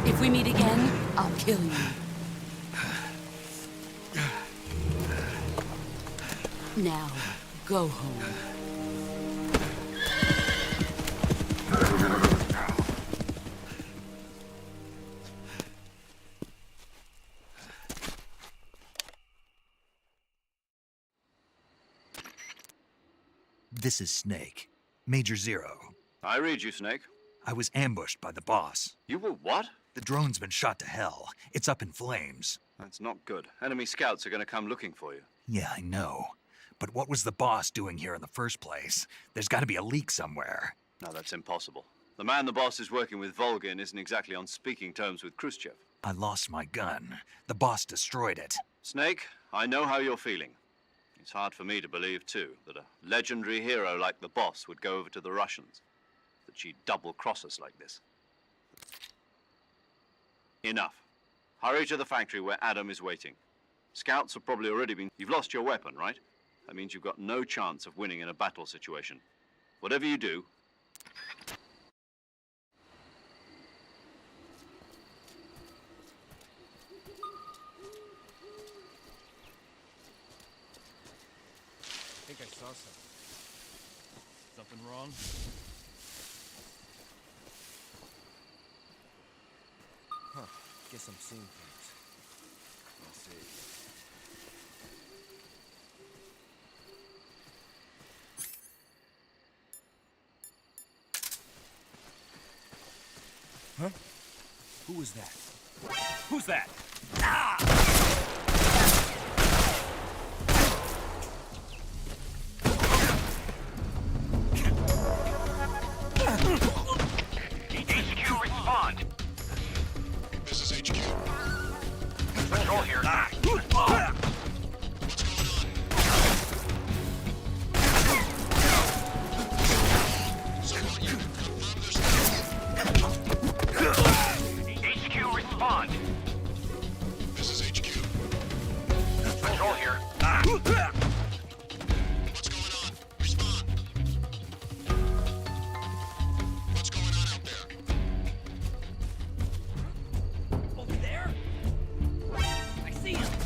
If we meet again, I'll kill you. Now, go home. This is Snake. Major Zero. I read you, Snake. I was ambushed by the boss. You were what? The drone's been shot to hell. It's up in flames. That's not good. Enemy scouts are going to come looking for you. Yeah, I know. But what was the boss doing here in the first place? There's got to be a leak somewhere. No, that's impossible. The man the boss is working with, Volgin, isn't exactly on speaking terms with Khrushchev. I lost my gun. The boss destroyed it. Snake, I know how you're feeling. It's hard for me to believe, too, that a legendary hero like the boss would go over to the Russians. That she'd double-cross us like this. Enough. Hurry to the factory where Adam is waiting. Scouts have probably already been... You've lost your weapon, right? That means you've got no chance of winning in a battle situation. Whatever you do... I think I saw something. Something wrong? Huh. Guess I'm seeing things. Let's see. Huh? Who was that? Who's that? HQ, respond. This is HQ. Control here. HQ, respond. This is HQ. Control here. What's going on? Respond. What's going on out there? Over there? I see him.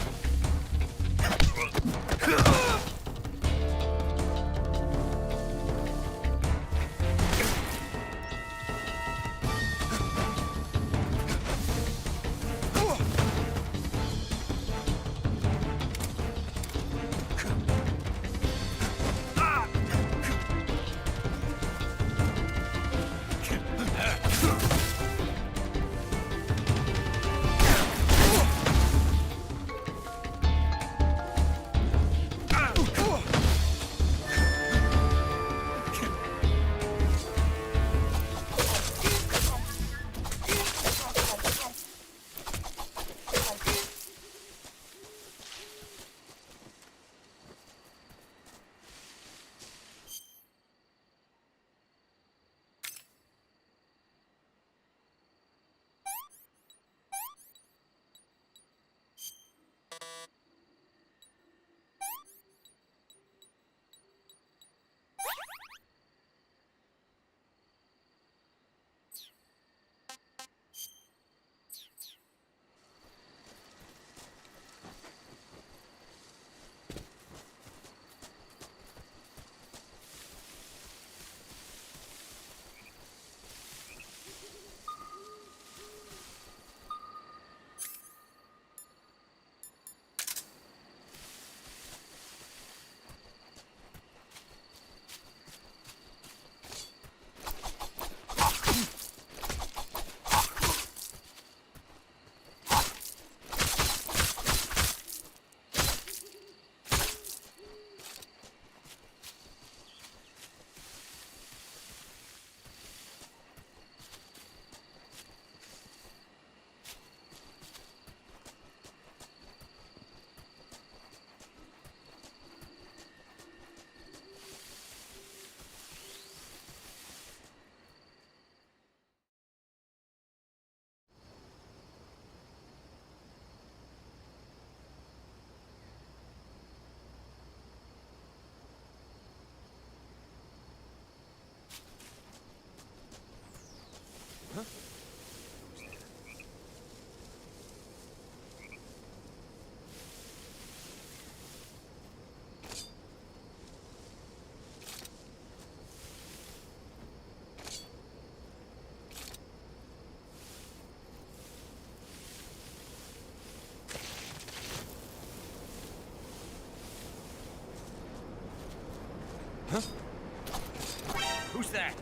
Who's that?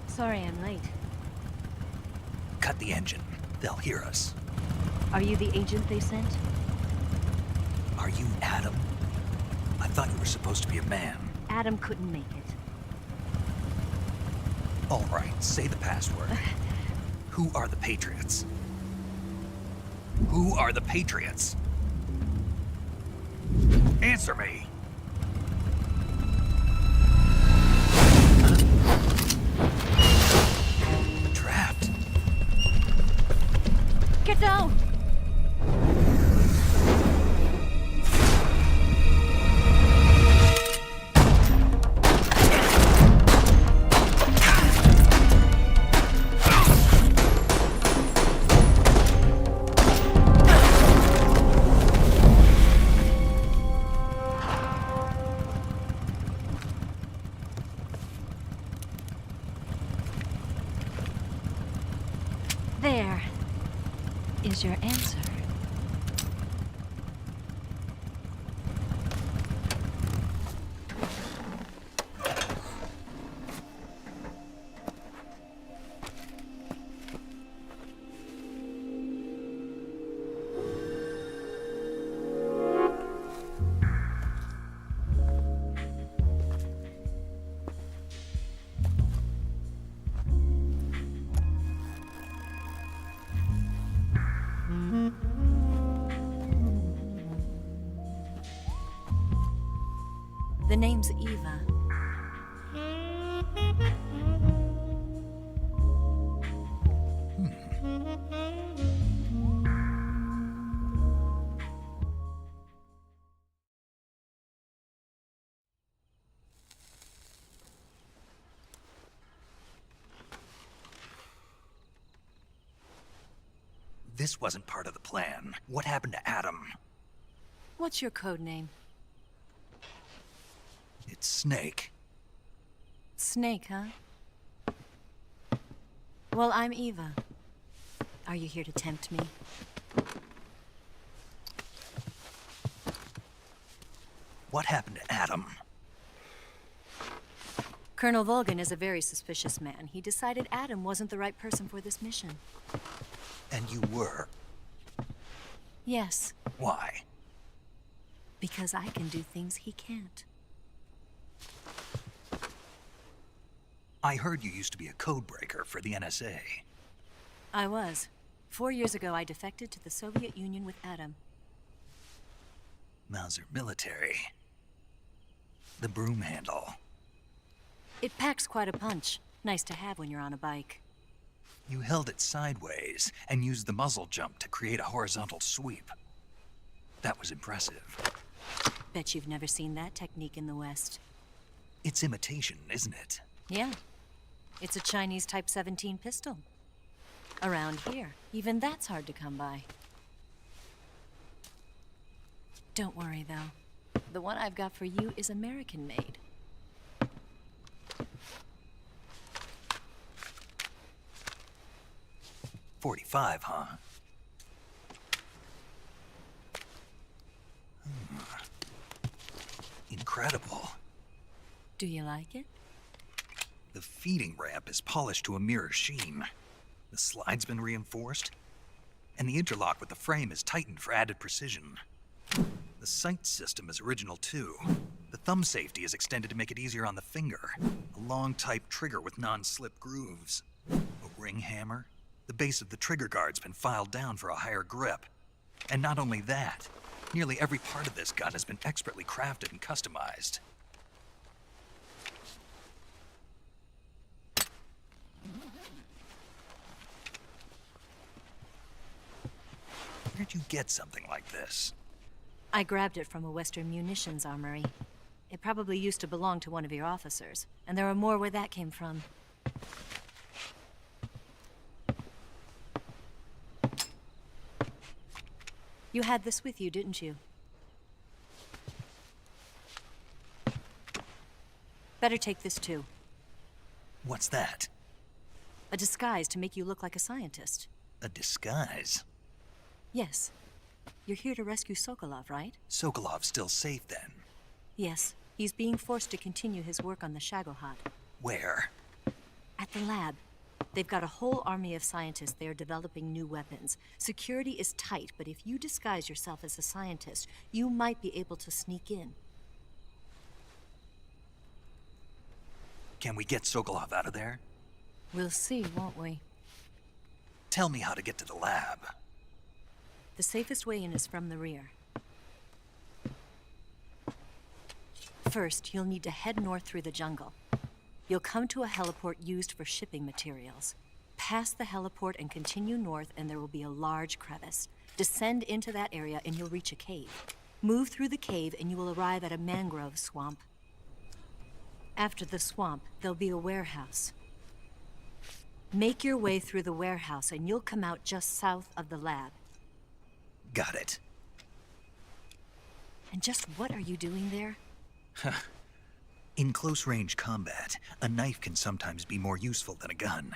Sorry I'm late. Cut the engine. They'll hear us. Are you the agent they sent? Are you Adam? I thought you were supposed to be a man. Adam couldn't make it. All right, say the password. Who are the Patriots? Who are the Patriots? Answer me! Trapped. Get down! was your answer? The name's Eva. This wasn't part of the plan. What happened to Adam? What's your code name? It's Snake. Snake, huh? Well, I'm Eva. Are you here to tempt me? What happened to Adam? Colonel Volgin is a very suspicious man. He decided Adam wasn't the right person for this mission. And you were? Yes. Why? Because I can do things he can't. I heard you used to be a codebreaker for the NSA. I was. 4 years ago, I defected to the Soviet Union with Adam. Mauser military. The broom handle. It packs quite a punch. Nice to have when you're on a bike. You held it sideways and used the muzzle jump to create a horizontal sweep. That was impressive. Bet you've never seen that technique in the West. It's imitation, isn't it? Yeah. It's a Chinese Type 17 pistol. Around here, even that's hard to come by. Don't worry, though. The one I've got for you is American-made. .45, huh? Incredible. Do you like it? The feeding ramp is polished to a mirror sheen. The slide's been reinforced, and the interlock with the frame is tightened for added precision. The sight system is original too. The thumb safety is extended to make it easier on the finger. A long type trigger with non-slip grooves. A ring hammer. The base of the trigger guard's been filed down for a higher grip. And not only that, nearly every part of this gun has been expertly crafted and customized. Where'd you get something like this? I grabbed it from a Western munitions armory. It probably used to belong to one of your officers, and there are more where that came from. You had this with you, didn't you? Better take this too. What's that? A disguise to make you look like a scientist. A disguise? Yes. You're here to rescue Sokolov, right? Sokolov's still safe then? Yes. He's being forced to continue his work on the Shagohod. Where? At the lab. They've got a whole army of scientists there developing new weapons. Security is tight, but if you disguise yourself as a scientist, you might be able to sneak in. Can we get Sokolov out of there? We'll see, won't we? Tell me how to get to the lab. The safest way in is from the rear. First, you'll need to head north through the jungle. You'll come to a heliport used for shipping materials. Pass the heliport and continue north, and there will be a large crevice. Descend into that area and you'll reach a cave. Move through the cave and you will arrive at a mangrove swamp. After the swamp, there'll be a warehouse. Make your way through the warehouse and you'll come out just south of the lab. Got it. And just what are you doing there? In close-range combat, a knife can sometimes be more useful than a gun.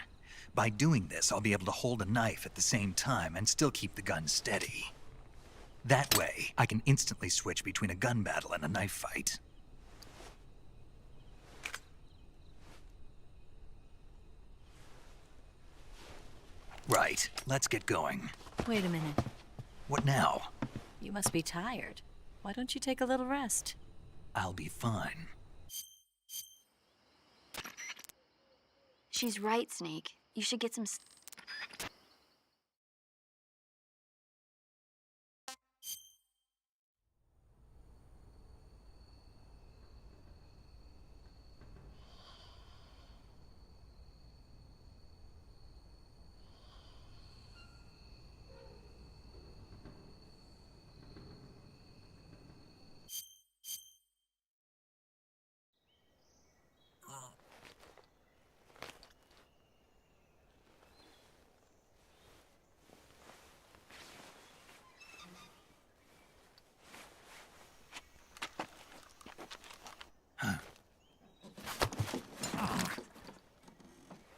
By doing this, I'll be able to hold a knife at the same time and still keep the gun steady. That way, I can instantly switch between a gun battle and a knife fight. Right, let's get going. Wait a minute. What now? You must be tired. Why don't you take a little rest? I'll be fine. She's right, Snake. You should get some...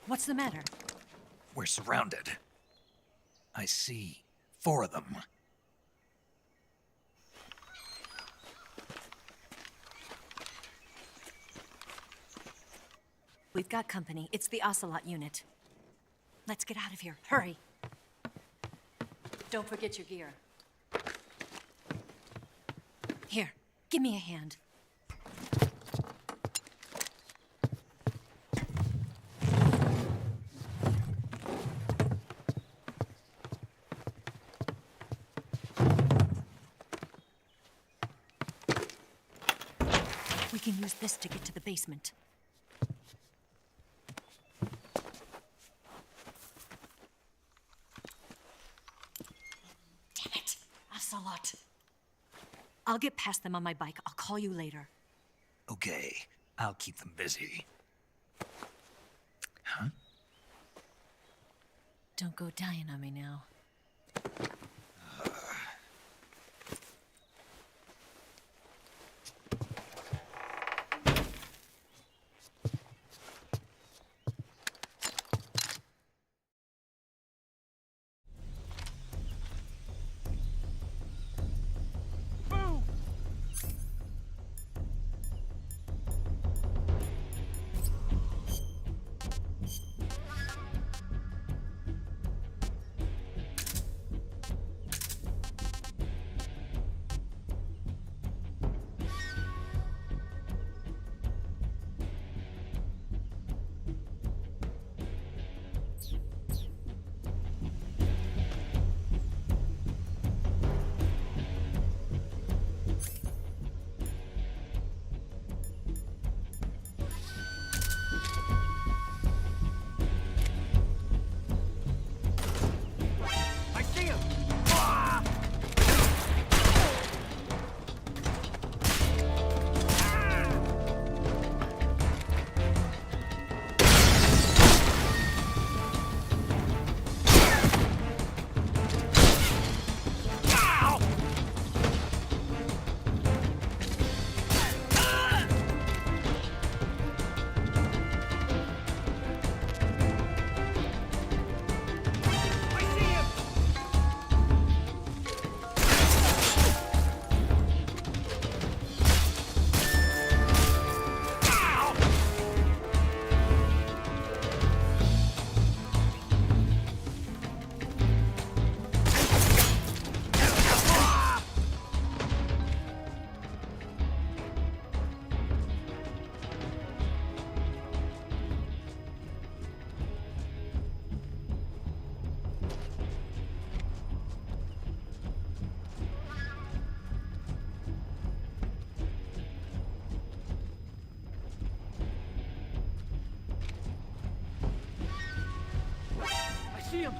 What's the matter? We're surrounded. I see 4 of them. We've got company. It's the Ocelot unit. Let's get out of here. Hurry. Don't forget your gear. Here, give me a hand. We can use this to get to the basement. Damn it, Ocelot. I'll get past them on my bike. I'll call you later. Okay, I'll keep them busy. Huh? Don't go dying on me now. See him!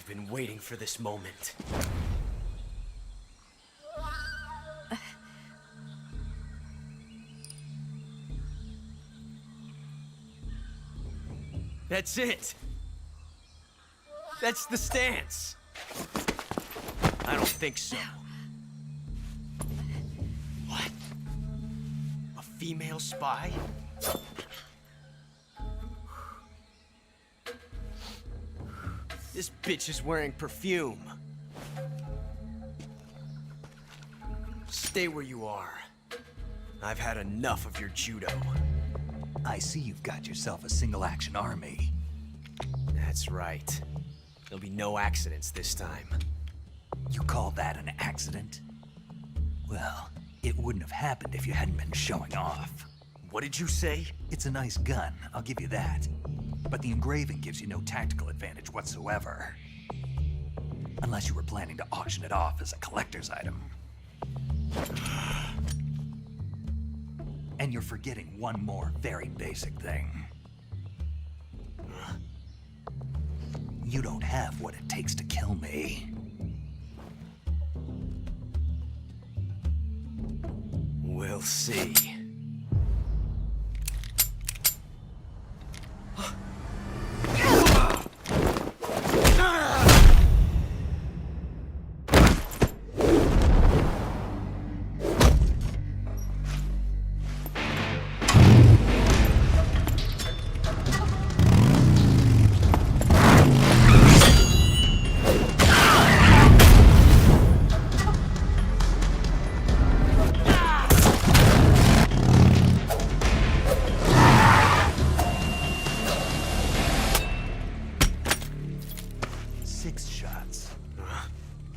I've been waiting for this moment. That's it. That's the stance. I don't think so. What? A female spy? This bitch is wearing perfume. Stay where you are. I've had enough of your judo. I see you've got yourself a single-action army. That's right. There'll be no accidents this time. You call that an accident? Well, it wouldn't have happened if you hadn't been showing off. What did you say? It's a nice gun, I'll give you that. But the engraving gives you no tactical advantage whatsoever. Unless you were planning to auction it off as a collector's item. And you're forgetting one more very basic thing. You don't have what it takes to kill me. We'll see.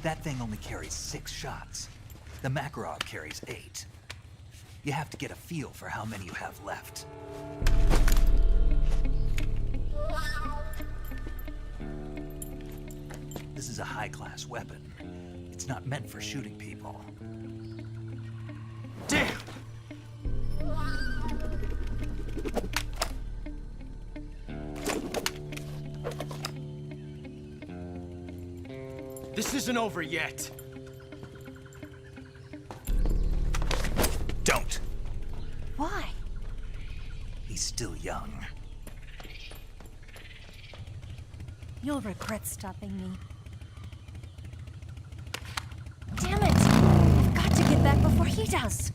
That thing only carries 6 shots. The Makarov carries 8. You have to get a feel for how many you have left. This is a high-class weapon. It's not meant for shooting people. Damn! This isn't over yet. Don't. Why? He's still young. You'll regret stopping me. Damn it! I've got to get back before he does.